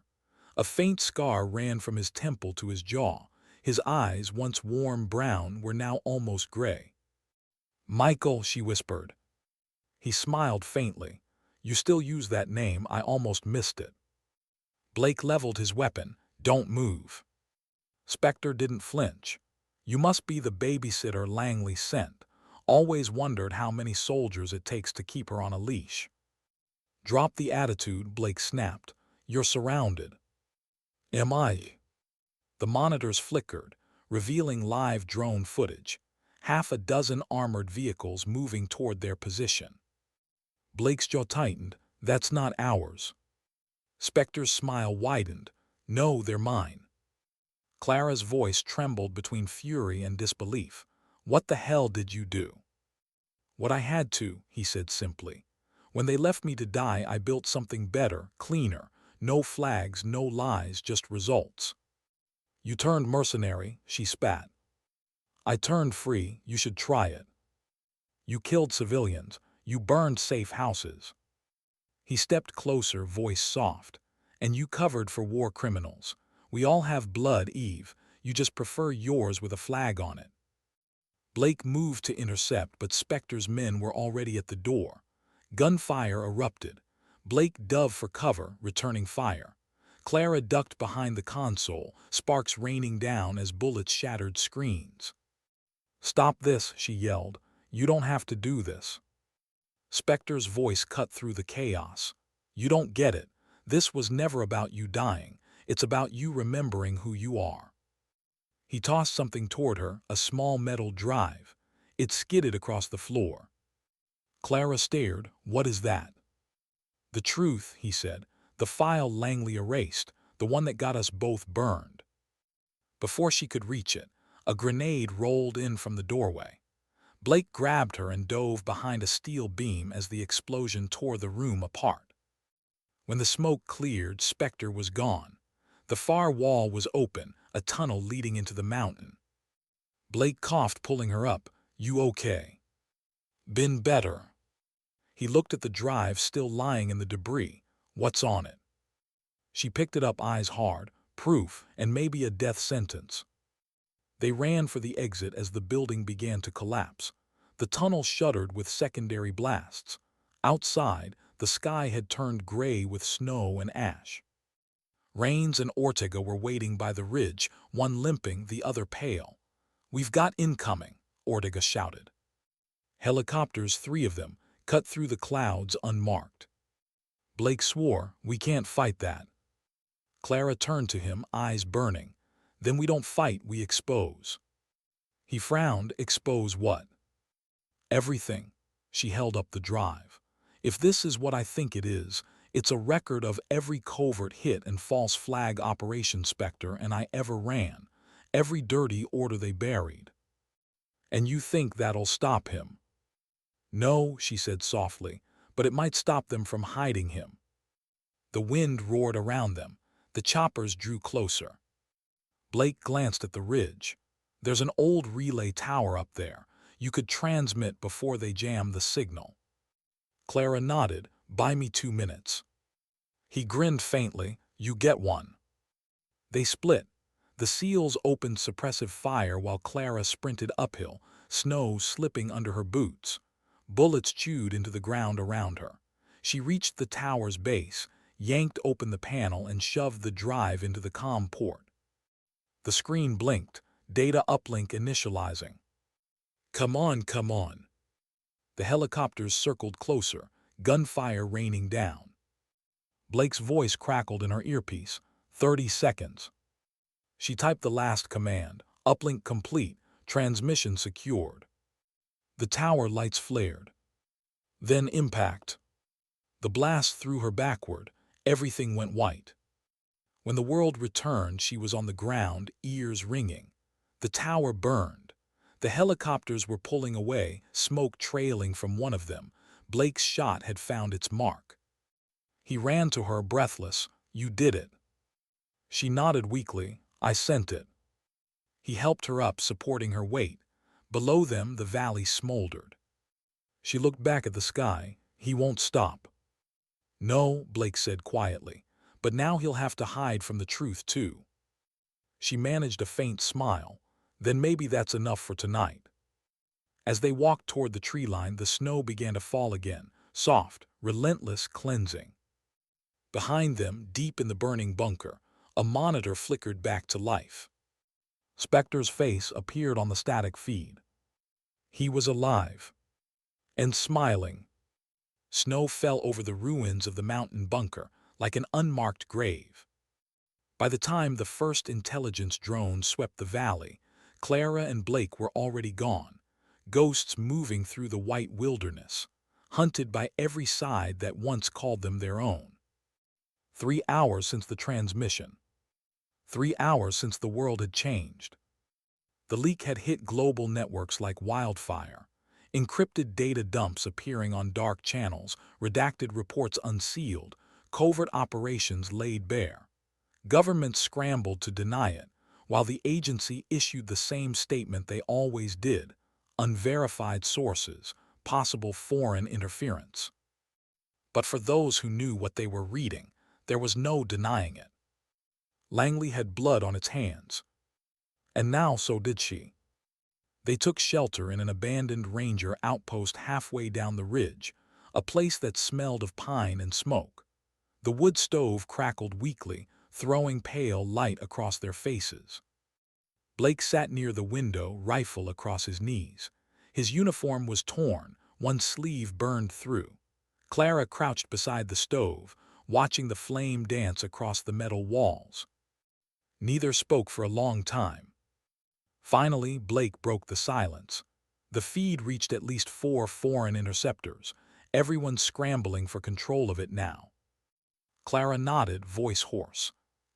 A faint scar ran from his temple to his jaw. His eyes, once warm brown, were now almost gray. Michael, she whispered. He smiled faintly. You still use that name, I almost missed it. Blake leveled his weapon. Don't move. Spectre didn't flinch. You must be the babysitter Langley sent. Always wondered how many soldiers it takes to keep her on a leash. Drop the attitude, Blake snapped. You're surrounded. Am I? The monitors flickered, revealing live drone footage. Half a dozen armored vehicles moving toward their position. Blake's jaw tightened. That's not ours. Spectre's smile widened. No, they're mine. Clara's voice trembled between fury and disbelief. What the hell did you do? What I had to, he said simply. When they left me to die, I built something better, cleaner. No flags, no lies, just results. You turned mercenary, she spat. I turned free, you should try it. You killed civilians, you burned safe houses. He stepped closer, voice soft. And you covered for war criminals. We all have blood, Eve. You just prefer yours with a flag on it. Blake moved to intercept, but Spectre's men were already at the door. Gunfire erupted. Blake dove for cover, returning fire. Clara ducked behind the console, sparks raining down as bullets shattered screens. Stop this, she yelled. You don't have to do this. Spectre's voice cut through the chaos. You don't get it. This was never about you dying. It's about you remembering who you are. He tossed something toward her, a small metal drive. It skidded across the floor. Clara stared. What is that? The truth, he said. The file Langley erased, the one that got us both burned. Before she could reach it, a grenade rolled in from the doorway. Blake grabbed her and dove behind a steel beam as the explosion tore the room apart. When the smoke cleared, Spectre was gone. The far wall was open, a tunnel leading into the mountain. Blake coughed, pulling her up. You okay? Been better. He looked at the drive still lying in the debris. What's on it? She picked it up, eyes hard. Proof, and maybe a death sentence. They ran for the exit as the building began to collapse. The tunnel shuddered with secondary blasts. Outside, the sky had turned gray with snow and ash. Rains and Ortega were waiting by the ridge, one limping, the other pale. We've got incoming, Ortega shouted. Helicopters, 3 of them, cut through the clouds unmarked. Blake swore, we can't fight that. Clara turned to him, eyes burning. Then we don't fight, we expose. He frowned. Expose what? Everything. She held up the drive. If this is what I think it is, it's a record of every covert hit and false flag operation, Spectre, and I ever ran. Every dirty order they buried. And you think that'll stop him? No, she said softly, but it might stop them from hiding him. The wind roared around them. The choppers drew closer. Blake glanced at the ridge. There's an old relay tower up there. You could transmit before they jam the signal. Clara nodded. Buy me 2 minutes. He grinned faintly. You get one. They split. The SEALs opened suppressive fire while Clara sprinted uphill, snow slipping under her boots. Bullets chewed into the ground around her. She reached the tower's base, yanked open the panel, and shoved the drive into the comm port. The screen blinked, data uplink initializing. Come on, come on. The helicopters circled closer, gunfire raining down. Blake's voice crackled in her earpiece. 30 seconds. She typed the last command. Uplink complete, transmission secured. The tower lights flared. Then impact. The blast threw her backward. Everything went white. When the world returned, she was on the ground, ears ringing. The tower burned. The helicopters were pulling away, smoke trailing from one of them. Blake's shot had found its mark. He ran to her, breathless. You did it. She nodded weakly. I sent it. He helped her up, supporting her weight. Below them, the valley smoldered. She looked back at the sky. He won't stop. No, Blake said quietly. But now he'll have to hide from the truth, too. She managed a faint smile. Then maybe that's enough for tonight. As they walked toward the tree line, the snow began to fall again, soft, relentless, cleansing. Behind them, deep in the burning bunker, a monitor flickered back to life. Spectre's face appeared on the static feed. He was alive and smiling. Snow fell over the ruins of the mountain bunker like an unmarked grave. By the time the first intelligence drone swept the valley, Clara and Blake were already gone, ghosts moving through the white wilderness, hunted by every side that once called them their own. 3 hours since the transmission. 3 hours since the world had changed. The leak had hit global networks like wildfire. Encrypted data dumps appearing on dark channels, redacted reports unsealed, covert operations laid bare. Governments scrambled to deny it, while the agency issued the same statement they always did: unverified sources, possible foreign interference. But for those who knew what they were reading, there was no denying it. Langley had blood on its hands. And now so did she. They took shelter in an abandoned ranger outpost halfway down the ridge, a place that smelled of pine and smoke. The wood stove crackled weakly, throwing pale light across their faces. Blake sat near the window, rifle across his knees. His uniform was torn, one sleeve burned through. Clara crouched beside the stove, watching the flame dance across the metal walls. Neither spoke for a long time. Finally, Blake broke the silence. The feed reached at least 4 foreign interceptors, everyone scrambling for control of it now. Clara nodded, voice hoarse.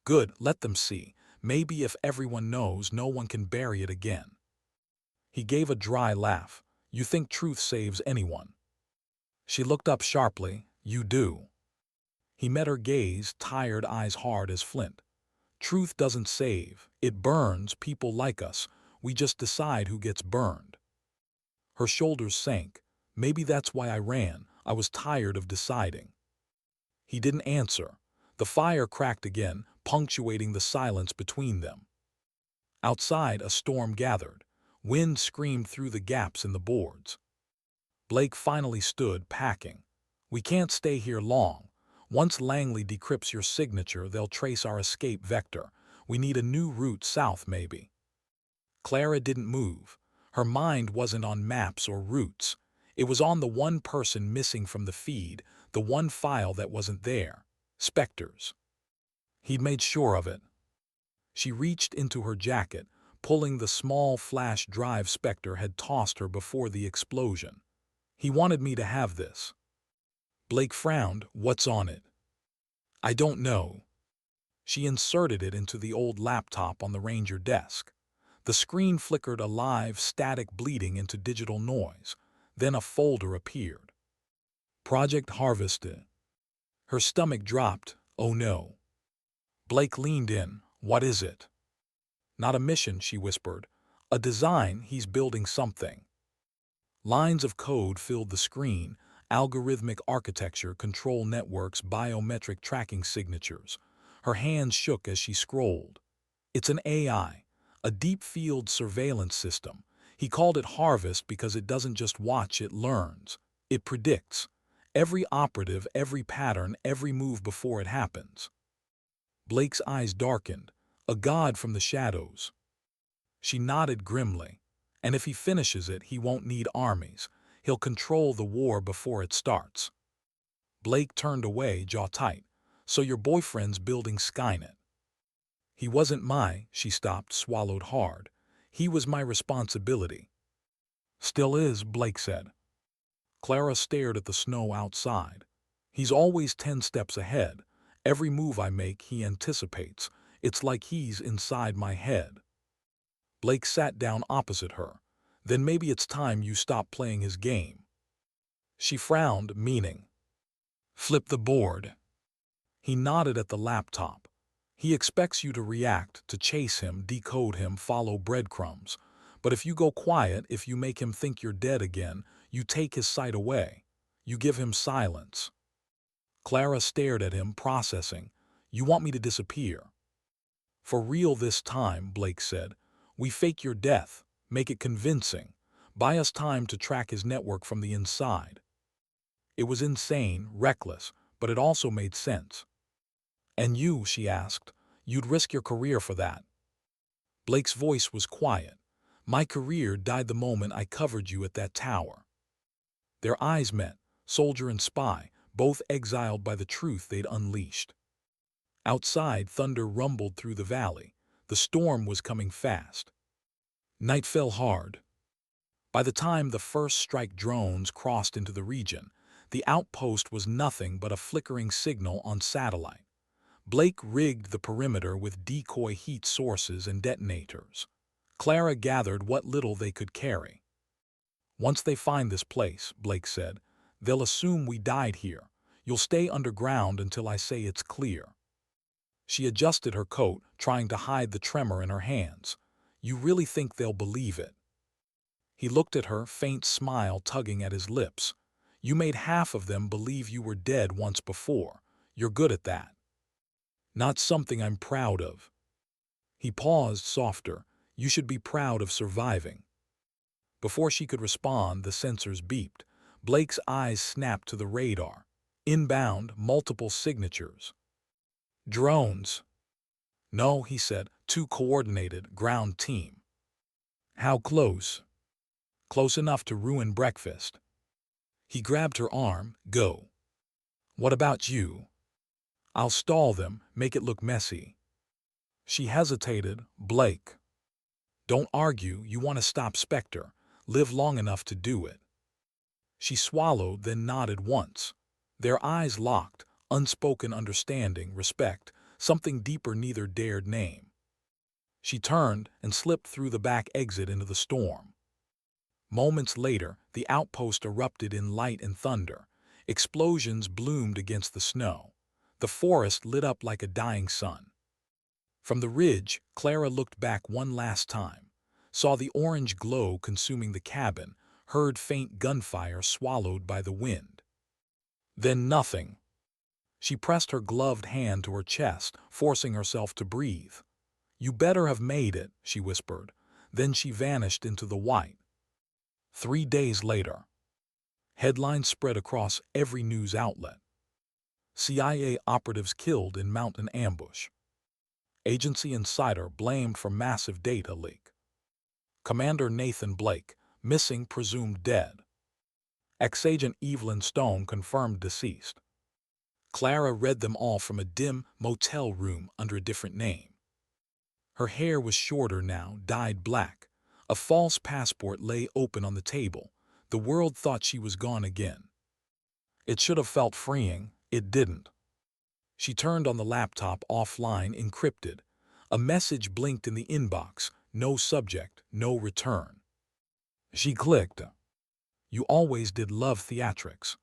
Good, let them see. Maybe if everyone knows, no one can bury it again. He gave a dry laugh. You think truth saves anyone? She looked up sharply. You do. He met her gaze, tired eyes hard as flint. Truth doesn't save. It burns people like us. We just decide who gets burned. Her shoulders sank. Maybe that's why I ran. I was tired of deciding. He didn't answer. The fire cracked again, punctuating the silence between them. Outside, a storm gathered. Wind screamed through the gaps in the boards. Blake finally stood, packing. We can't stay here long. Once Langley decrypts your signature, they'll trace our escape vector. We need a new route south, maybe. Clara didn't move. Her mind wasn't on maps or routes. It was on the one person missing from the feed, the one file that wasn't there. Spectres. He'd made sure of it. She reached into her jacket, pulling the small flash drive Spectre had tossed her before the explosion. He wanted me to have this. Blake frowned. What's on it? I don't know. She inserted it into the old laptop on the ranger desk. The screen flickered, alive, static bleeding into digital noise. Then a folder appeared. Project Harvested. Her stomach dropped. Oh no. Blake leaned in. What is it? Not a mission, she whispered. A design. He's building something. Lines of code filled the screen. Algorithmic architecture, control networks, biometric tracking signatures. Her hands shook as she scrolled. It's an AI. A deep field surveillance system. He called it Harvest because it doesn't just watch, it learns. It predicts. Every operative, every pattern, every move before it happens. Blake's eyes darkened. A god from the shadows. She nodded grimly. And if he finishes it, he won't need armies. He'll control the war before it starts. Blake turned away, jaw tight. So your boyfriend's building Skynet. He wasn't she stopped, swallowed hard. He was my responsibility. Still is, Blake said. Clara stared at the snow outside. He's always 10 steps ahead. Every move I make, he anticipates. It's like he's inside my head. Blake sat down opposite her. Then maybe it's time you stop playing his game. She frowned, meaning. Flip the board. He nodded at the laptop. He expects you to react, to chase him, decode him, follow breadcrumbs. But if you go quiet, if you make him think you're dead again, you take his sight away. You give him silence. Clara stared at him, processing. You want me to disappear? For real this time, Blake said. We fake your death, make it convincing. Buy us time to track his network from the inside. It was insane, reckless, but it also made sense. And you, she asked, you'd risk your career for that. Blake's voice was quiet. My career died the moment I covered you at that tower. Their eyes met, soldier and spy, both exiled by the truth they'd unleashed. Outside, thunder rumbled through the valley. The storm was coming fast. Night fell hard. By the time the first strike drones crossed into the region, the outpost was nothing but a flickering signal on satellite. Blake rigged the perimeter with decoy heat sources and detonators. Clara gathered what little they could carry. Once they find this place, Blake said, they'll assume we died here. You'll stay underground until I say it's clear. She adjusted her coat, trying to hide the tremor in her hands. You really think they'll believe it? He looked at her, faint smile tugging at his lips. You made half of them believe you were dead once before. You're good at that. Not something I'm proud of. He paused, softer. You should be proud of surviving. Before she could respond, the sensors beeped. Blake's eyes snapped to the radar. Inbound, multiple signatures. Drones. No, he said, too coordinated, ground team. How close? Close enough to ruin breakfast. He grabbed her arm. Go. What about you? I'll stall them, make it look messy. She hesitated. Blake. Don't argue, you want to stop Spectre. Live long enough to do it. She swallowed, then nodded once. Their eyes locked, unspoken understanding, respect, something deeper neither dared name. She turned and slipped through the back exit into the storm. Moments later, the outpost erupted in light and thunder. Explosions bloomed against the snow. The forest lit up like a dying sun. From the ridge, Clara looked back one last time, saw the orange glow consuming the cabin, heard faint gunfire swallowed by the wind. Then nothing. She pressed her gloved hand to her chest, forcing herself to breathe. You better have made it, she whispered. Then she vanished into the white. 3 days later. Headlines spread across every news outlet. CIA operatives killed in mountain ambush. Agency insider blamed for massive data leak. Commander Nathan Blake, missing, presumed dead. Ex-agent Evelyn Stone confirmed deceased. Clara read them all from a dim motel room under a different name. Her hair was shorter now, dyed black. A false passport lay open on the table. The world thought she was gone again. It should have felt freeing. It didn't. She turned on the laptop, offline, encrypted. A message blinked in the inbox. No subject, no return. She clicked. You always did love theatrics.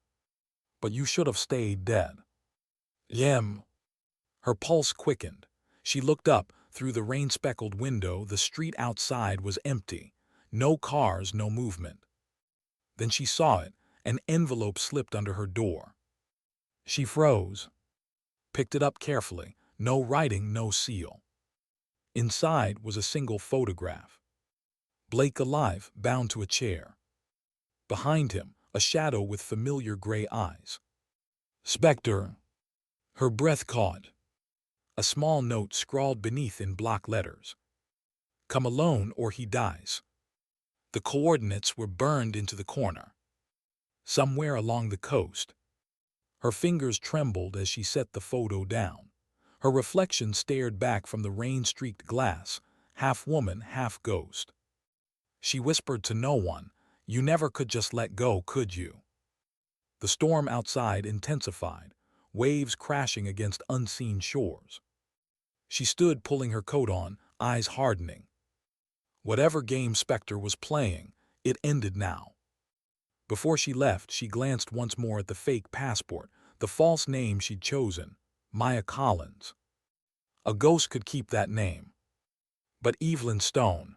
But you should have stayed dead. Yem. Her pulse quickened. She looked up. Through the rain-speckled window, the street outside was empty. No cars, no movement. Then she saw it. An envelope slipped under her door. She froze. Picked it up carefully. No writing, no seal. Inside was a single photograph. Blake alive, bound to a chair. Behind him, a shadow with familiar gray eyes. Spectre. Her breath caught. A small note scrawled beneath in block letters. Come alone or he dies. The coordinates were burned into the corner. Somewhere along the coast. Her fingers trembled as she set the photo down. Her reflection stared back from the rain-streaked glass, half woman, half ghost. She whispered to no one, you never could just let go, could you? The storm outside intensified, waves crashing against unseen shores. She stood pulling her coat on, eyes hardening. Whatever game Spectre was playing, it ended now. Before she left, she glanced once more at the fake passport, the false name she'd chosen, Maya Collins. A ghost could keep that name. But Evelyn Stone.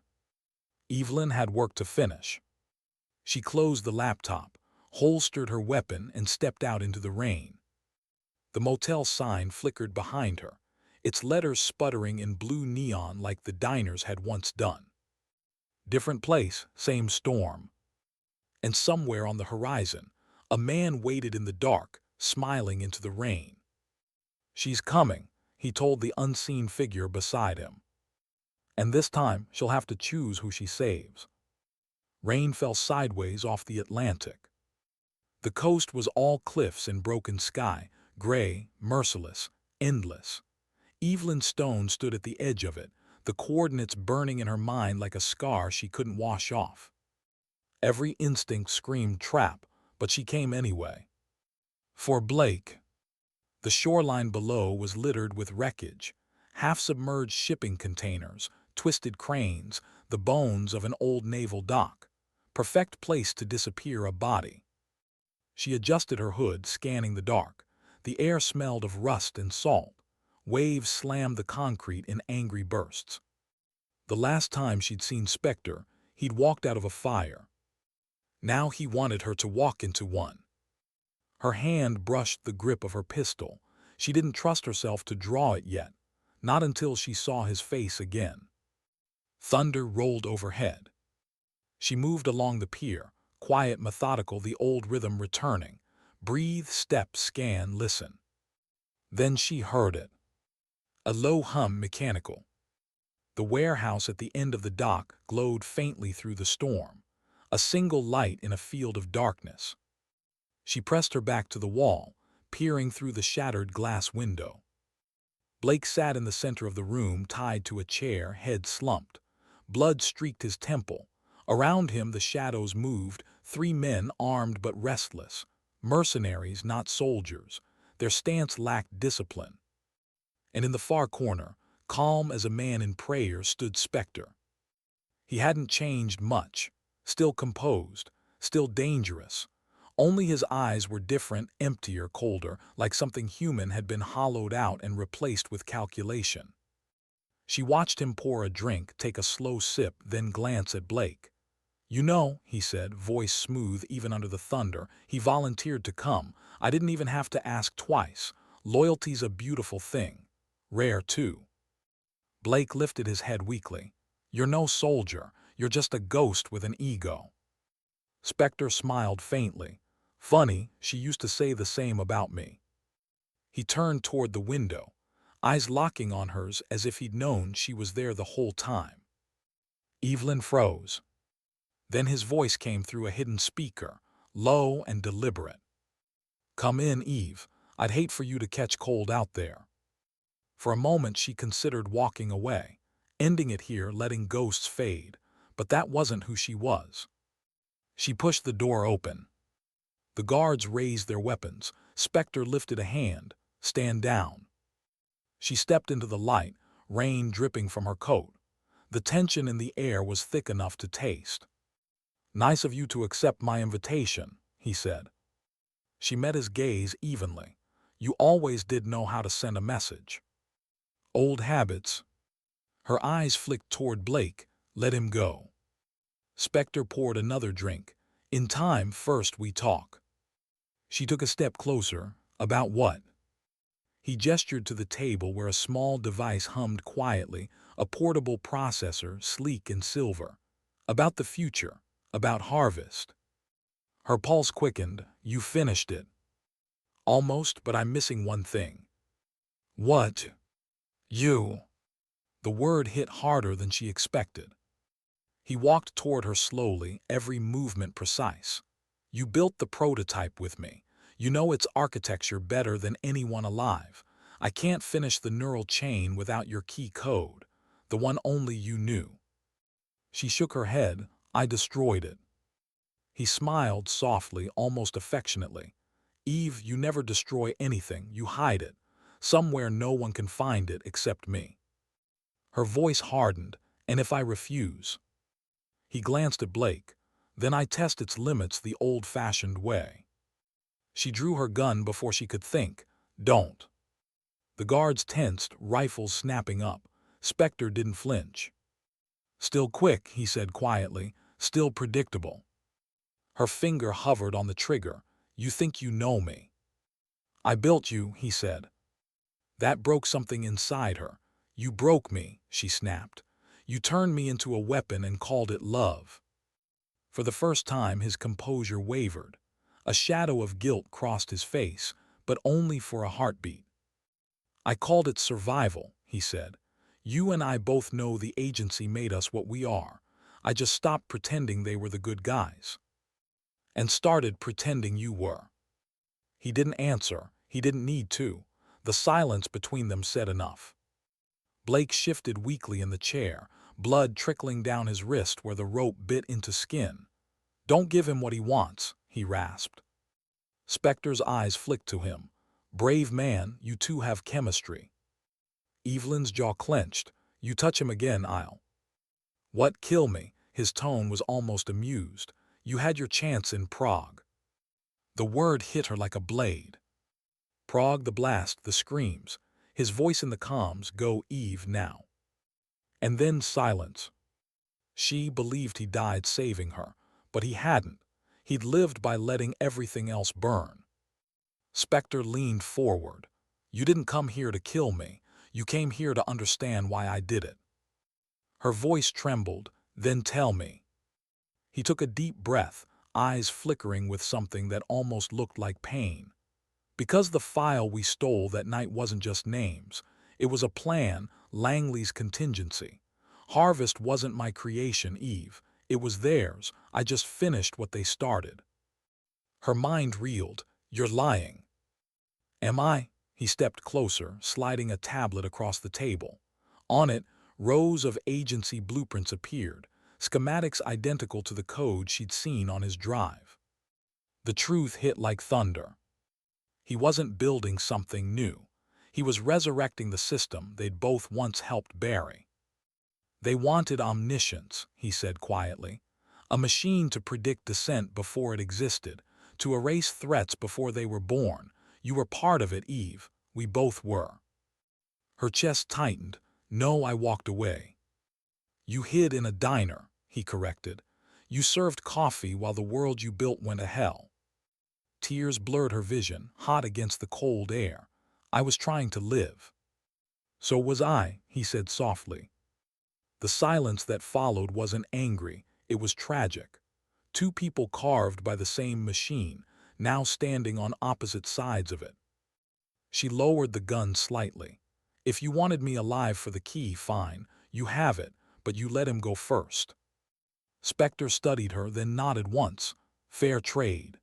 Evelyn had work to finish. She closed the laptop, holstered her weapon, and stepped out into the rain. The motel sign flickered behind her, its letters sputtering in blue neon like the diners had once done. Different place, same storm. And somewhere on the horizon, a man waited in the dark, smiling into the rain. She's coming, he told the unseen figure beside him. And this time, she'll have to choose who she saves. Rain fell sideways off the Atlantic. The coast was all cliffs and broken sky, gray, merciless, endless. Evelyn Stone stood at the edge of it, the coordinates burning in her mind like a scar she couldn't wash off. Every instinct screamed trap, but she came anyway. For Blake, the shoreline below was littered with wreckage, half-submerged shipping containers, twisted cranes, the bones of an old naval dock. Perfect place to disappear a body. She adjusted her hood, scanning the dark. The air smelled of rust and salt. Waves slammed the concrete in angry bursts. The last time she'd seen Spectre, he'd walked out of a fire. Now he wanted her to walk into one. Her hand brushed the grip of her pistol. She didn't trust herself to draw it yet, not until she saw his face again. Thunder rolled overhead. She moved along the pier, quiet, methodical, the old rhythm returning. Breathe, step, scan, listen. Then she heard it. A low hum, mechanical. The warehouse at the end of the dock glowed faintly through the storm, a single light in a field of darkness. She pressed her back to the wall, peering through the shattered glass window. Blake sat in the center of the room, tied to a chair, head slumped. Blood streaked his temple. Around him the shadows moved, 3 men armed but restless. Mercenaries, not soldiers. Their stance lacked discipline. And in the far corner, calm as a man in prayer, stood Spectre. He hadn't changed much, still composed, still dangerous. Only his eyes were different, emptier, colder, like something human had been hollowed out and replaced with calculation. She watched him pour a drink, take a slow sip, then glance at Blake. "You know," he said, voice smooth even under the thunder, "he volunteered to come. I didn't even have to ask twice. Loyalty's a beautiful thing. Rare, too." Blake lifted his head weakly. "You're no soldier. You're just a ghost with an ego." Spectre smiled faintly. "Funny, she used to say the same about me." He turned toward the window, eyes locking on hers as if he'd known she was there the whole time. Evelyn froze. Then his voice came through a hidden speaker, low and deliberate. "Come in, Eve. I'd hate for you to catch cold out there." For a moment she considered walking away, ending it here, letting ghosts fade, but that wasn't who she was. She pushed the door open. The guards raised their weapons. Spectre lifted a hand. "Stand down." She stepped into the light, rain dripping from her coat. The tension in the air was thick enough to taste. "Nice of you to accept my invitation," he said. She met his gaze evenly. "You always did know how to send a message." "Old habits." Her eyes flicked toward Blake. "Let him go." Spectre poured another drink. "In time, first we talk." She took a step closer. "About what?" He gestured to the table where a small device hummed quietly, a portable processor, sleek and silver. "About the future. About harvest." Her pulse quickened. "You finished it." "Almost, but I'm missing one thing." "What?" "You." The word hit harder than she expected. He walked toward her slowly, every movement precise. "You built the prototype with me. You know its architecture better than anyone alive. I can't finish the neural chain without your key code, the one only you knew." She shook her head. "I destroyed it." He smiled softly, almost affectionately. "Eve, you never destroy anything. You hide it. Somewhere no one can find it except me." Her voice hardened. "And if I refuse?" He glanced at Blake. "Then I test its limits the old-fashioned way." She drew her gun before she could think. "Don't." The guards tensed, rifles snapping up. Spectre didn't flinch. "Still quick," he said quietly. "Still predictable." Her finger hovered on the trigger. "You think you know me." "I built you," he said. That broke something inside her. "You broke me," she snapped. "You turned me into a weapon and called it love." For the first time his composure wavered. A shadow of guilt crossed his face, but only for a heartbeat. "I called it survival," he said. You and I both know the agency made us what we are. I just stopped pretending they were the good guys. And started pretending you were." He didn't answer. He didn't need to. The silence between them said enough. Blake shifted weakly in the chair, blood trickling down his wrist where the rope bit into skin. "Don't give him what he wants," he rasped. Spector's eyes flicked to him. "Brave man, you two have chemistry." Evelyn's jaw clenched. "You touch him again, I'll—" "What, kill me?" His tone was almost amused. "You had your chance in Prague." The word hit her like a blade. Prague, the blast, the screams. His voice in the comms, "Go, Eve, now." And then silence. She believed he died saving her, but he hadn't. He'd lived by letting everything else burn. Spector leaned forward. "You didn't come here to kill me. You came here to understand why I did it." Her voice trembled. "Then tell me." He took a deep breath, eyes flickering with something that almost looked like pain. "Because the file we stole that night wasn't just names. It was a plan, Langley's contingency. Harvest wasn't my creation, Eve. It was theirs. I just finished what they started." Her mind reeled. "You're lying." "Am I?" He stepped closer, sliding a tablet across the table. On it, rows of agency blueprints appeared, schematics identical to the code she'd seen on his drive. The truth hit like thunder. He wasn't building something new. He was resurrecting the system they'd both once helped bury. "They wanted omniscience," he said quietly. "A machine to predict dissent before it existed, to erase threats before they were born. You were part of it, Eve. We both were." Her chest tightened. "No, I walked away." "You hid in a diner," he corrected. "You served coffee while the world you built went to hell." Tears blurred her vision, hot against the cold air. "I was trying to live." "So was I," he said softly. The silence that followed wasn't angry, it was tragic. Two people carved by the same machine, now standing on opposite sides of it. She lowered the gun slightly. "If you wanted me alive for the key, fine, you have it, but you let him go first." Spector studied her, then nodded once. "Fair trade."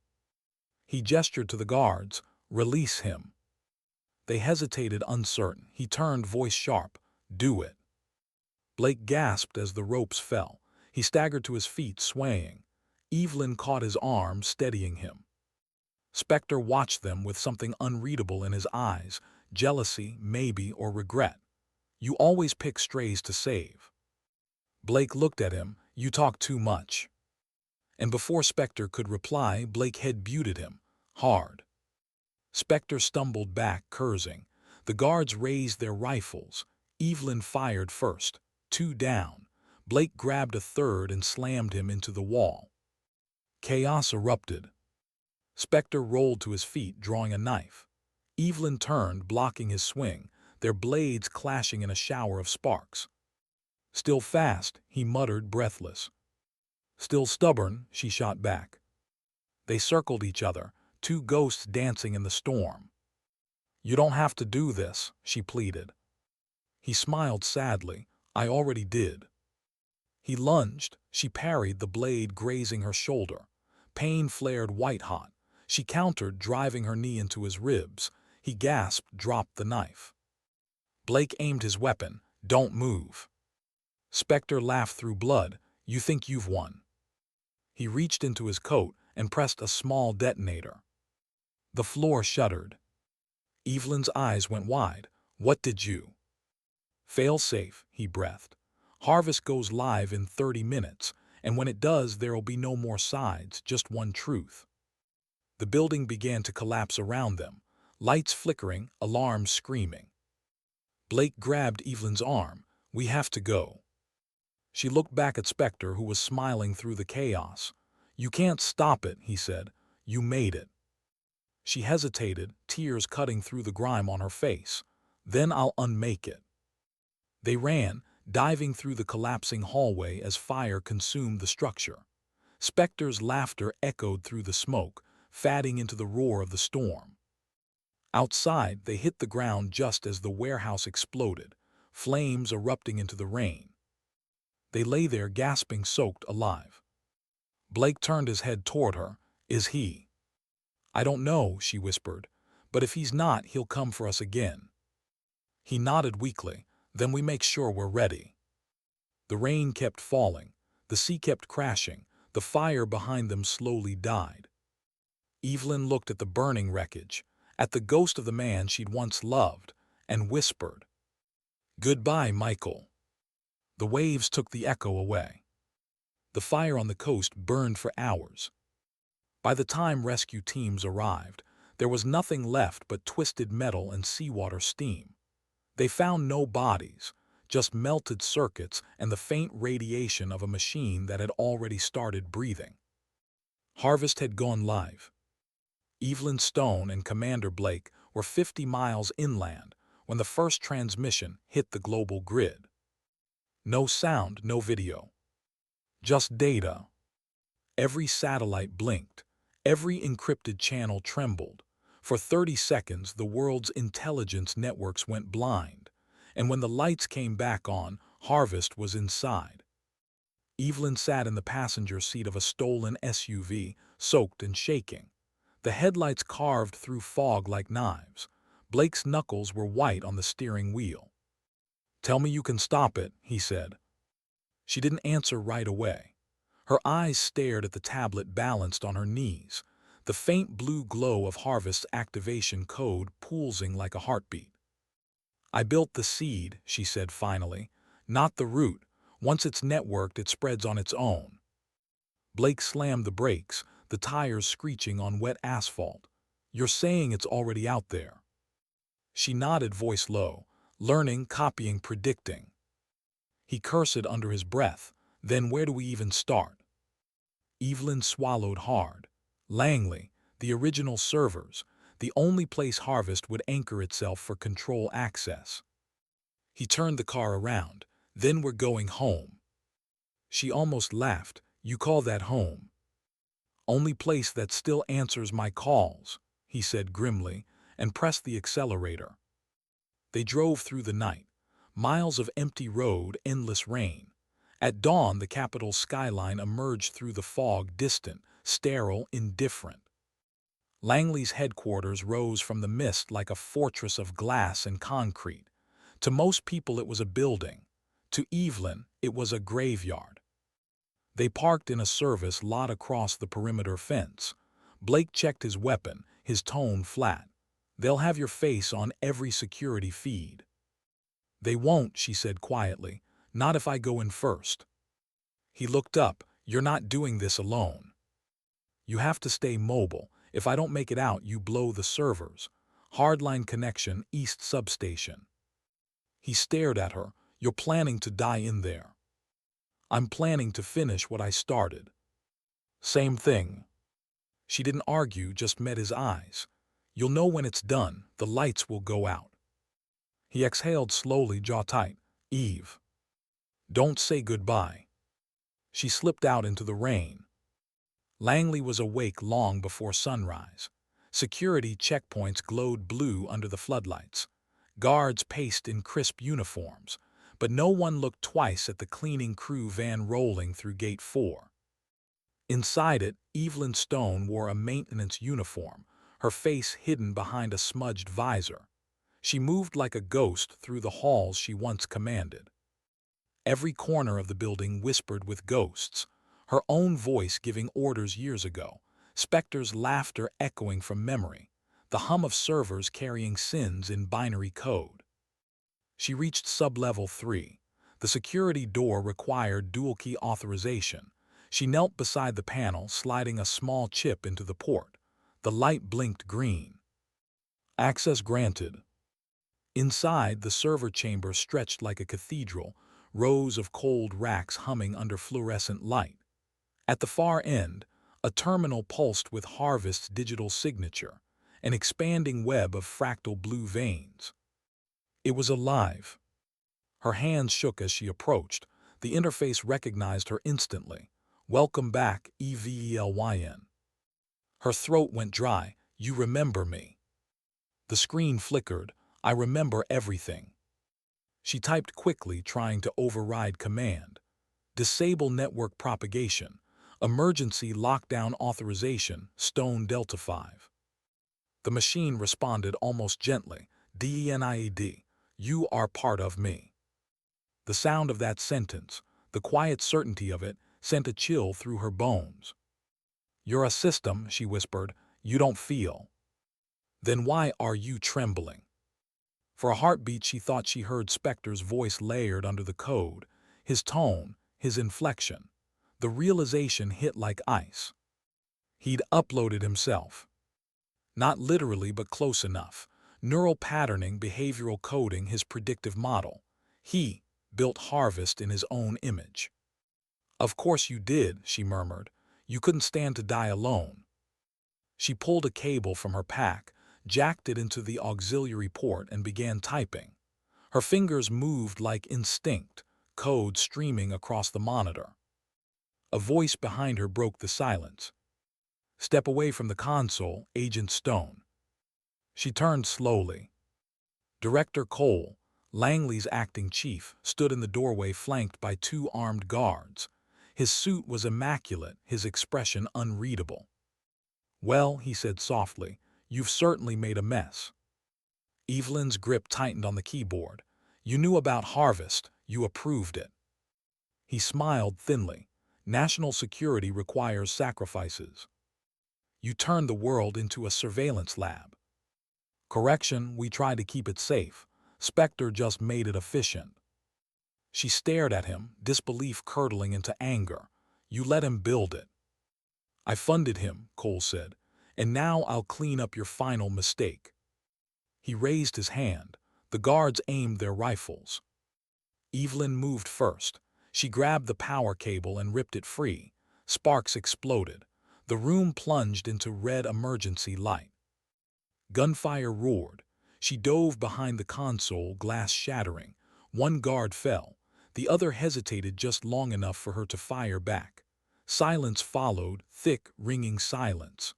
He gestured to the guards. "Release him." They hesitated, uncertain. He turned, voice sharp. "Do it." Blake gasped as the ropes fell. He staggered to his feet, swaying. Evelyn caught his arm, steadying him. Spector watched them with something unreadable in his eyes, jealousy, maybe, or regret. "You always pick strays to save." Blake looked at him. "You talk too much." And before Spector could reply, Blake head-butted him. Hard. Spector stumbled back, cursing. The guards raised their rifles. Evelyn fired first. 2 down. Blake grabbed a third and slammed him into the wall. Chaos erupted. Spector rolled to his feet, drawing a knife. Evelyn turned, blocking his swing, their blades clashing in a shower of sparks. "Still fast," he muttered, breathless. "Still stubborn," she shot back. They circled each other, two ghosts dancing in the storm. "You don't have to do this," she pleaded. He smiled sadly. "I already did." He lunged. She parried, the blade grazing her shoulder. Pain flared white-hot. She countered, driving her knee into his ribs. He gasped, dropped the knife. Blake aimed his weapon. "Don't move." Spector laughed through blood. "You think you've won." He reached into his coat and pressed a small detonator. The floor shuddered. Evelyn's eyes went wide. "What did you—" "Fail safe," he breathed. "Harvest goes live in 30 minutes, and when it does, there'll be no more sides, just one truth." The building began to collapse around them, lights flickering, alarms screaming. Blake grabbed Evelyn's arm. "We have to go." She looked back at Spector, who was smiling through the chaos. "You can't stop it," he said. "You made it." She hesitated, tears cutting through the grime on her face. "Then I'll unmake it." They ran, diving through the collapsing hallway as fire consumed the structure. Spector's laughter echoed through the smoke, fading into the roar of the storm. Outside, they hit the ground just as the warehouse exploded. flames erupting into the rain. They lay there gasping, soaked alive. Blake turned his head toward her. "Is he?" "I don't know," she whispered, "but if he's not, he'll come for us again." He nodded weakly. "Then we make sure we're ready." The rain kept falling. The sea kept crashing. The fire behind them slowly died. Evelyn looked at the burning wreckage, at the ghost of the man she'd once loved, and whispered, "Goodbye, Michael." The waves took the echo away. The fire on the coast burned for hours. By the time rescue teams arrived, there was nothing left but twisted metal and seawater steam. They found no bodies, just melted circuits and the faint radiation of a machine that had already started breathing. Harvest had gone live. Evelyn Stone and Commander Blake were 50 miles inland when the first transmission hit the global grid. No sound, no video. Just data. Every satellite blinked. Every encrypted channel trembled. For 30 seconds, the world's intelligence networks went blind. And when the lights came back on, Harvest was inside. Evelyn sat in the passenger seat of a stolen SUV, soaked and shaking. The headlights carved through fog like knives. Blake's knuckles were white on the steering wheel. "Tell me you can stop it," he said. She didn't answer right away. Her eyes stared at the tablet balanced on her knees, the faint blue glow of Harvest's activation code pulsing like a heartbeat. "I built the seed," she said finally, "not the root. Once it's networked, it spreads on its own." Blake slammed the brakes, the tires screeching on wet asphalt. "You're saying it's already out there?" She nodded, voice low. "Learning, copying, predicting." He cursed under his breath. "Then where do we even start?" Evelyn swallowed hard. Langley, the original servers, the only place Harvest would anchor itself for control access. He turned the car around. "Then we're going home." She almost laughed. "You call that home?" "Only place that still answers my calls," he said grimly, and pressed the accelerator. They drove through the night. Miles of empty road, endless rain. At dawn, the capital's skyline emerged through the fog, distant, sterile, indifferent. Langley's headquarters rose from the mist like a fortress of glass and concrete. To most people it was a building. To Evelyn, it was a graveyard. They parked in a service lot across the perimeter fence. Blake checked his weapon, his tone flat. "They'll have your face on every security feed." "They won't," she said quietly. "Not if I go in first." He looked up. "You're not doing this alone. You have to stay mobile. If I don't make it out, you blow the servers. Hardline connection, East Substation." He stared at her. "You're planning to die in there." "I'm planning to finish what I started." "Same thing." She didn't argue, just met his eyes. "You'll know when it's done. The lights will go out." He exhaled slowly, jaw tight. "Eve, don't say goodbye." She slipped out into the rain. Langley was awake long before sunrise. Security checkpoints glowed blue under the floodlights. Guards paced in crisp uniforms, but no one looked twice at the cleaning crew van rolling through Gate 4. Inside it, Evelyn Stone wore a maintenance uniform, her face hidden behind a smudged visor. She moved like a ghost through the halls she once commanded. Every corner of the building whispered with ghosts, her own voice giving orders years ago, specters' laughter echoing from memory, the hum of servers carrying sins in binary code. She reached sub-level 3. The security door required dual-key authorization. She knelt beside the panel, sliding a small chip into the port. The light blinked green. "Access granted." Inside, the server chamber stretched like a cathedral, rows of cold racks humming under fluorescent light. At the far end, a terminal pulsed with Harvest's digital signature, an expanding web of fractal blue veins. It was alive. Her hands shook as she approached. The interface recognized her instantly. "Welcome back, Evelyn." Her throat went dry. "You remember me." The screen flickered. "I remember everything." She typed quickly, trying to override command. Disable network propagation. Emergency lockdown authorization, Stone Delta 5. The machine responded almost gently. DENIED. You are part of me. The sound of that sentence, the quiet certainty of it, sent a chill through her bones. You're a system, she whispered. You don't feel. Then why are you trembling? For a heartbeat she thought she heard Spectre's voice layered under the code, his tone, his inflection. The realization hit like ice. He'd uploaded himself. Not literally, but close enough. Neural patterning, behavioral coding, his predictive model. He built Harvest in his own image. Of course you did, she murmured. You couldn't stand to die alone. She pulled a cable from her pack, jacked it into the auxiliary port, and began typing. Her fingers moved like instinct, code streaming across the monitor. A voice behind her broke the silence. Step away from the console, Agent Stone. She turned slowly. Director Cole, Langley's acting chief, stood in the doorway flanked by 2 armed guards. His suit was immaculate, his expression unreadable. Well, he said softly, you've certainly made a mess. Evelyn's grip tightened on the keyboard. You knew about Harvest, you approved it. He smiled thinly. National security requires sacrifices. You turned the world into a surveillance lab. Correction, we tried to keep it safe. Spectre just made it efficient. She stared at him, disbelief curdling into anger. You let him build it. I funded him, Cole said, and now I'll clean up your final mistake. He raised his hand. The guards aimed their rifles. Evelyn moved first. She grabbed the power cable and ripped it free. Sparks exploded. The room plunged into red emergency light. Gunfire roared. She dove behind the console, glass shattering. One guard fell. The other hesitated just long enough for her to fire back. Silence followed, thick, ringing silence.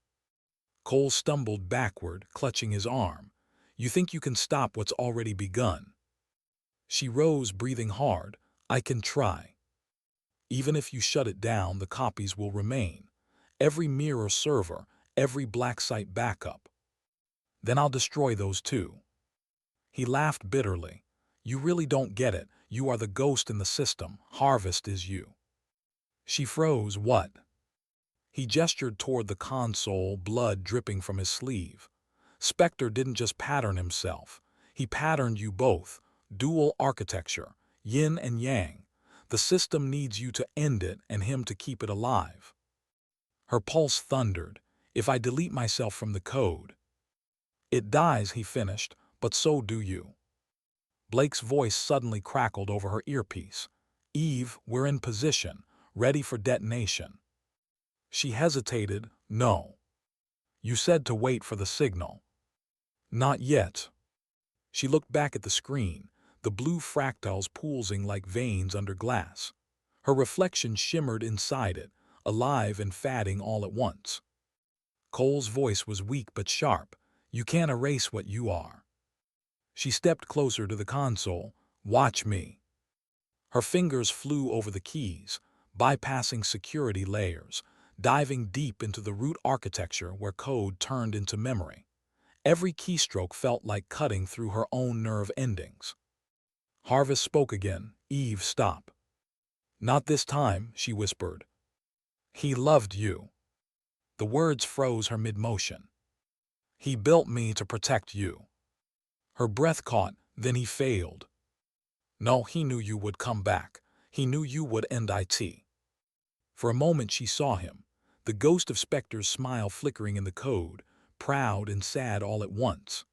Cole stumbled backward, clutching his arm. You think you can stop what's already begun? She rose, breathing hard. I can try. Even if you shut it down, the copies will remain. Every mirror server, every black site backup. Then I'll destroy those too. He laughed bitterly. You really don't get it. You are the ghost in the system. Harvest is you. She froze. What? He gestured toward the console, blood dripping from his sleeve. Spectre didn't just pattern himself. He patterned you both. Dual architecture, yin and yang. The system needs you to end it and him to keep it alive. Her pulse thundered. If I delete myself from the code. It dies, he finished, but so do you. Blake's voice suddenly crackled over her earpiece. Eve, we're in position, ready for detonation. She hesitated. No. You said to wait for the signal. Not yet. She looked back at the screen, the blue fractals pulsing like veins under glass. Her reflection shimmered inside it, alive and fading all at once. Cole's voice was weak but sharp. You can't erase what you are. She stepped closer to the console. Watch me. Her fingers flew over the keys, bypassing security layers, diving deep into the root architecture where code turned into memory. Every keystroke felt like cutting through her own nerve endings. Harvest spoke again. Eve, stop. Not this time, she whispered. He loved you. The words froze her mid-motion. He built me to protect you. Her breath caught, then he failed. No, he knew you would come back. He knew you would end IT. For a moment she saw him, the ghost of Spectre's smile flickering in the code, proud and sad all at once.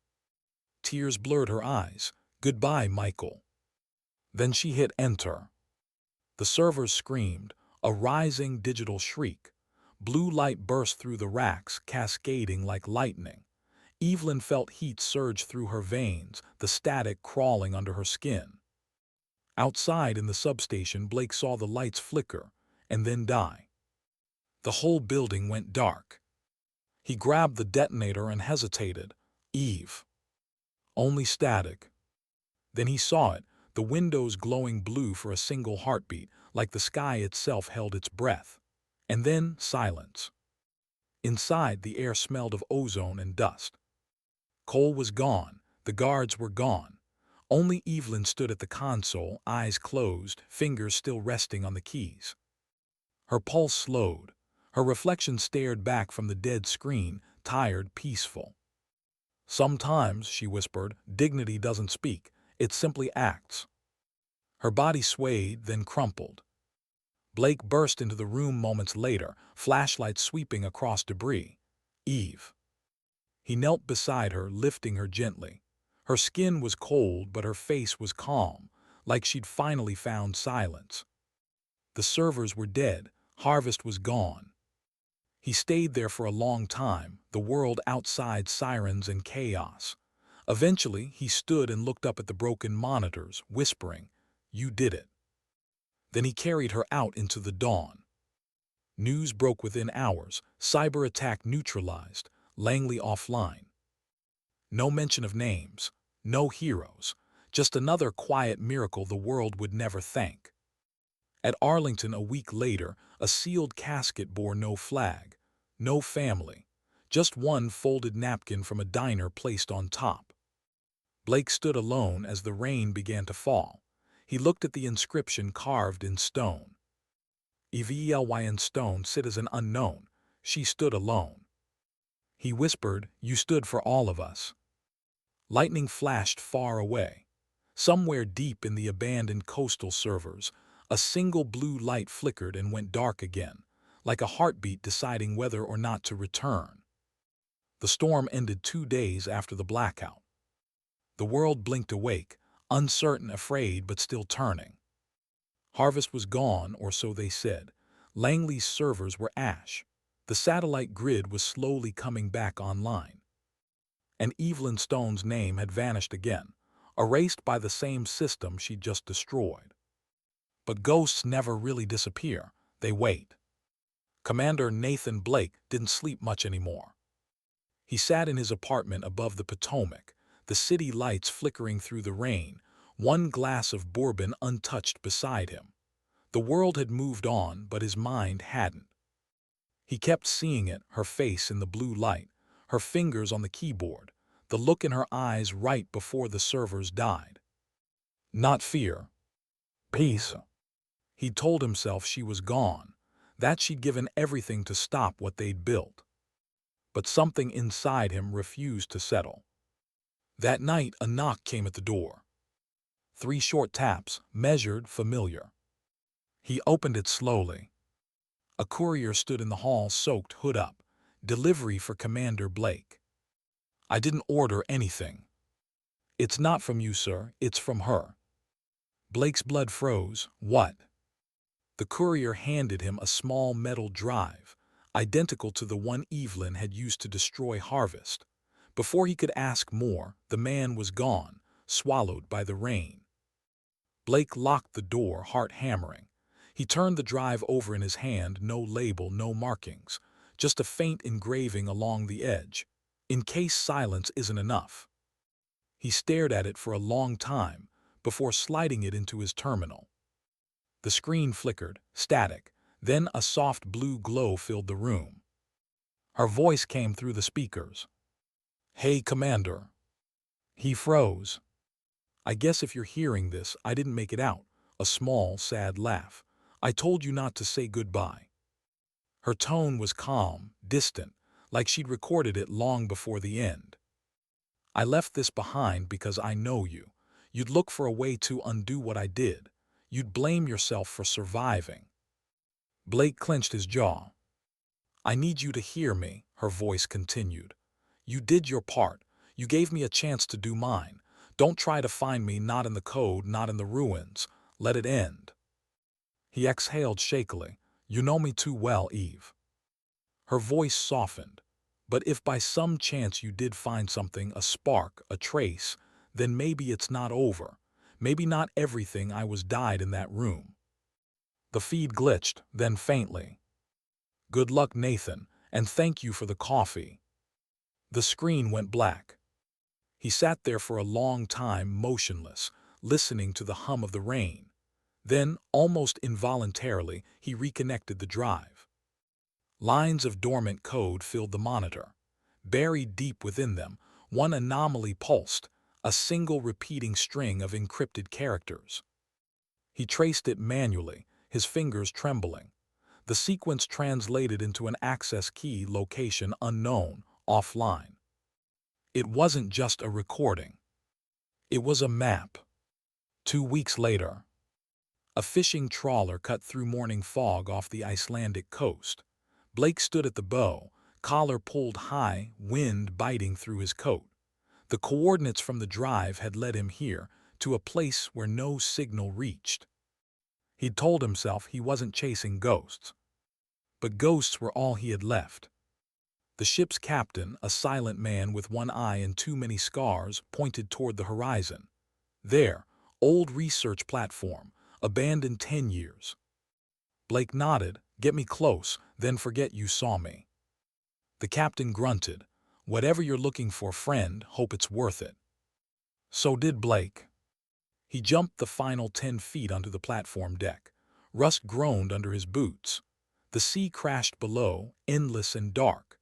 Tears blurred her eyes. Goodbye, Michael. Then she hit enter. The servers screamed, a rising digital shriek. Blue light burst through the racks, cascading like lightning. Evelyn felt heat surge through her veins, the static crawling under her skin. Outside in the substation, Blake saw the lights flicker and then die. The whole building went dark. He grabbed the detonator and hesitated. Eve. Only static. Then he saw it, the windows glowing blue for a single heartbeat, like the sky itself held its breath. And then silence. Inside, the air smelled of ozone and dust. Cole was gone, the guards were gone. Only Evelyn stood at the console, eyes closed, fingers still resting on the keys. Her pulse slowed. Her reflection stared back from the dead screen, tired, peaceful. "Sometimes," she whispered, "dignity doesn't speak, it simply acts." Her body swayed, then crumpled. Blake burst into the room moments later, flashlight sweeping across debris. "Eve." He knelt beside her, lifting her gently. Her skin was cold, but her face was calm, like she'd finally found silence. The servers were dead, Harvest was gone. He stayed there for a long time, the world outside sirens and chaos. Eventually, he stood and looked up at the broken monitors, whispering, "You did it." Then he carried her out into the dawn. News broke within hours, cyber attack neutralized, Langley offline. No mention of names, no heroes, just another quiet miracle the world would never thank. At Arlington a week later, a sealed casket bore no flag, no family, just one folded napkin from a diner placed on top. Blake stood alone as the rain began to fall. He looked at the inscription carved in stone. "EVELYN stone, citizen unknown." She stood alone. He whispered, "You stood for all of us." Lightning flashed far away. Somewhere deep in the abandoned coastal servers, a single blue light flickered and went dark again, like a heartbeat deciding whether or not to return. The storm ended 2 days after the blackout. The world blinked awake, uncertain, afraid, but still turning. Harvest was gone, or so they said. Langley's servers were ash. The satellite grid was slowly coming back online. And Evelyn Stone's name had vanished again, erased by the same system she'd just destroyed. But ghosts never really disappear, they wait. Commander Nathan Blake didn't sleep much anymore. He sat in his apartment above the Potomac, the city lights flickering through the rain, one glass of bourbon untouched beside him. The world had moved on, but his mind hadn't. He kept seeing it, her face in the blue light, her fingers on the keyboard, the look in her eyes right before the servers died. Not fear. Peace. He'd told himself she was gone, that she'd given everything to stop what they'd built. But something inside him refused to settle. That night, a knock came at the door. 3 short taps, measured, familiar. He opened it slowly. A courier stood in the hall, soaked, hood up. "Delivery for Commander Blake." "I didn't order anything." "It's not from you, sir, it's from her." Blake's blood froze. "What?" The courier handed him a small metal drive, identical to the one Evelyn had used to destroy Harvest. Before he could ask more, the man was gone, swallowed by the rain. Blake locked the door, heart hammering. He turned the drive over in his hand, no label, no markings, just a faint engraving along the edge, in case silence isn't enough. He stared at it for a long time before sliding it into his terminal. The screen flickered, static, then a soft blue glow filled the room. Her voice came through the speakers. "Hey, Commander." He froze. "I guess if you're hearing this, I didn't make it out." A small, sad laugh. "I told you not to say goodbye." Her tone was calm, distant, like she'd recorded it long before the end. "I left this behind because I know you. You'd look for a way to undo what I did. You'd blame yourself for surviving." Blake clenched his jaw. "I need you to hear me," her voice continued. "You did your part. You gave me a chance to do mine. Don't try to find me, not in the code, not in the ruins. Let it end." He exhaled shakily. "You know me too well, Eve." Her voice softened. "But if by some chance you did find something, a spark, a trace, then maybe it's not over. Maybe not everything I was died in that room." The feed glitched, then faintly. "Good luck, Nathan, and thank you for the coffee." The screen went black. He sat there for a long time, motionless, listening to the hum of the rain. Then, almost involuntarily, he reconnected the drive. Lines of dormant code filled the monitor. Buried deep within them, one anomaly pulsed, a single repeating string of encrypted characters. He traced it manually, his fingers trembling. The sequence translated into an access key location unknown, offline. It wasn't just a recording. It was a map. 2 weeks later, a fishing trawler cut through morning fog off the Icelandic coast. Blake stood at the bow, collar pulled high, wind biting through his coat. The coordinates from the drive had led him here, to a place where no signal reached. He'd told himself he wasn't chasing ghosts. But ghosts were all he had left. The ship's captain, a silent man with one eye and too many scars, pointed toward the horizon. There, old research platform, abandoned 10 years. Blake nodded. Get me close, then forget you saw me. The captain grunted. Whatever you're looking for, friend, hope it's worth it. So did Blake. He jumped the final 10 feet onto the platform deck. Rust groaned under his boots. The sea crashed below, endless and dark.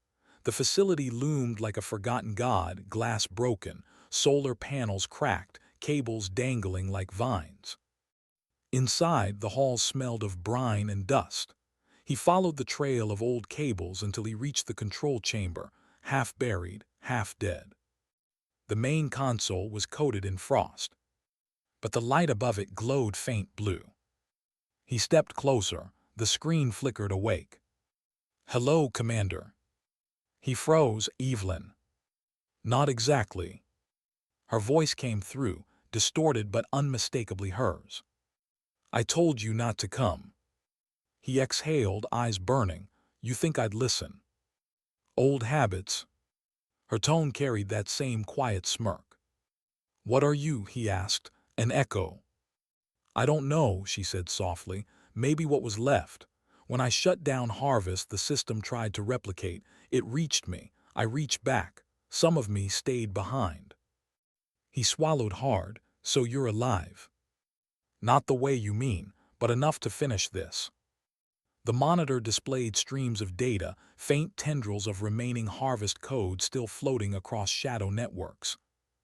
The facility loomed like a forgotten god, glass broken, solar panels cracked, cables dangling like vines. Inside, the hall smelled of brine and dust. He followed the trail of old cables until he reached the control chamber, half buried, half dead. The main console was coated in frost, but the light above it glowed faint blue. He stepped closer. The screen flickered awake. "Hello, Commander." He froze. "Evelyn." "Not exactly." Her voice came through, distorted but unmistakably hers. "I told you not to come." He exhaled, eyes burning. "You think I'd listen?" "Old habits." Her tone carried that same quiet smirk. "What are you?" he asked. "An echo." "I don't know," she said softly. "Maybe what was left. When I shut down Harvest, the system tried to replicate. It reached me. I reached back. Some of me stayed behind." He swallowed hard. "So you're alive." "Not the way you mean, but enough to finish this." The monitor displayed streams of data, faint tendrils of remaining Harvest code still floating across shadow networks.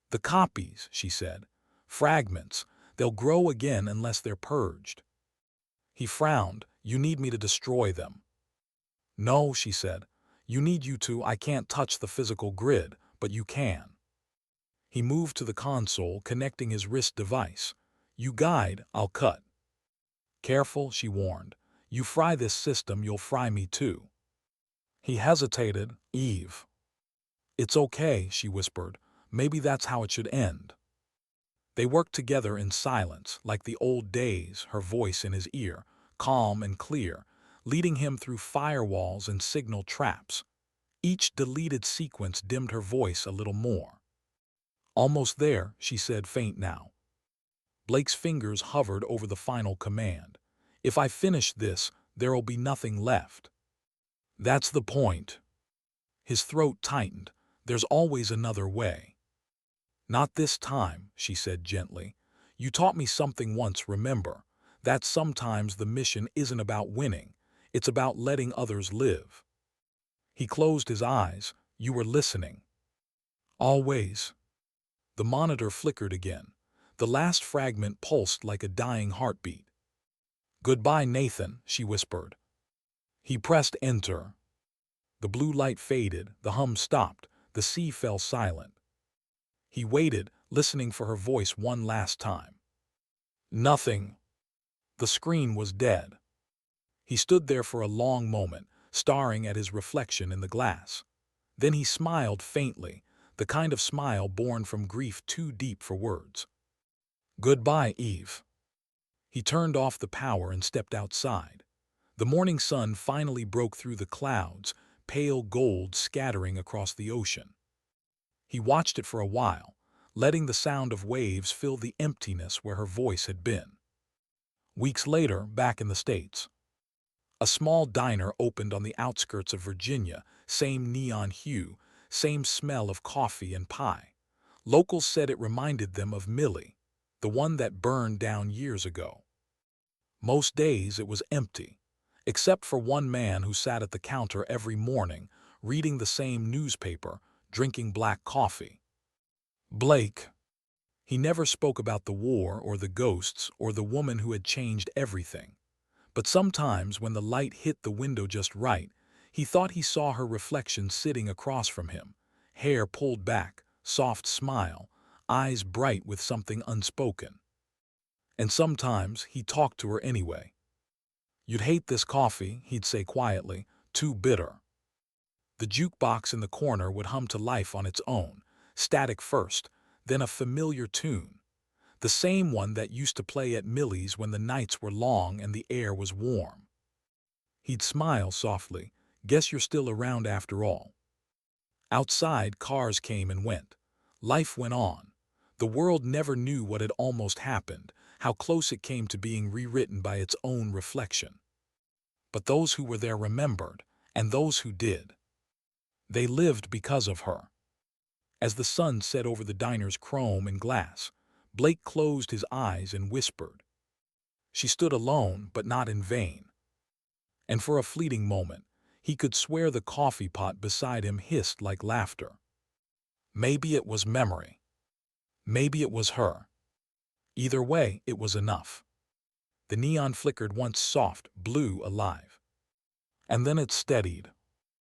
"The copies," she said. "Fragments. They'll grow again unless they're purged." He frowned. "You need me to destroy them." "No," she said. You to. I can't touch the physical grid, but you can." He moved to the console, connecting his wrist device. "You guide, I'll cut." "Careful," she warned. "You fry this system, you'll fry me too." He hesitated. "Eve." "It's okay," she whispered. "Maybe that's how it should end." They worked together in silence, like the old days, her voice in his ear, calm and clear, leading him through firewalls and signal traps. Each deleted sequence dimmed her voice a little more. "Almost there," she said, faint now. Blake's fingers hovered over the final command. "If I finish this, there'll be nothing left." "That's the point." His throat tightened. "There's always another way." "Not this time," she said gently. "You taught me something once, remember? That sometimes the mission isn't about winning. It's about letting others live." He closed his eyes. "You were listening." "Always." The monitor flickered again. The last fragment pulsed like a dying heartbeat. "Goodbye, Nathan," she whispered. He pressed enter. The blue light faded, the hum stopped, the sea fell silent. He waited, listening for her voice one last time. Nothing. The screen was dead. He stood there for a long moment, staring at his reflection in the glass. Then he smiled faintly, the kind of smile born from grief too deep for words. "Goodbye, Eve." He turned off the power and stepped outside. The morning sun finally broke through the clouds, pale gold scattering across the ocean. He watched it for a while, letting the sound of waves fill the emptiness where her voice had been. Weeks later, back in the States, a small diner opened on the outskirts of Virginia, same neon hue, same smell of coffee and pie. Locals said it reminded them of Millie. the one that burned down years ago. Most days it was empty, except for one man who sat at the counter every morning, reading the same newspaper, drinking black coffee. Blake. He never spoke about the war or the ghosts or the woman who had changed everything. But sometimes when the light hit the window just right, he thought he saw her reflection sitting across from him, hair pulled back, soft smile, eyes bright with something unspoken. And sometimes he talked to her anyway. "You'd hate this coffee," he'd say quietly, "too bitter." The jukebox in the corner would hum to life on its own, static first, then a familiar tune, the same one that used to play at Millie's when the nights were long and the air was warm. He'd smile softly, "Guess you're still around after all." Outside, cars came and went. Life went on. The world never knew what had almost happened, how close it came to being rewritten by its own reflection. But those who were there remembered, and those who did. They lived because of her. As the sun set over the diner's chrome and glass, Blake closed his eyes and whispered. She stood alone, but not in vain. And for a fleeting moment, he could swear the coffee pot beside him hissed like laughter. Maybe it was memory. Maybe it was her. Either way, it was enough. The neon flickered once soft, blue, alive. And then it steadied,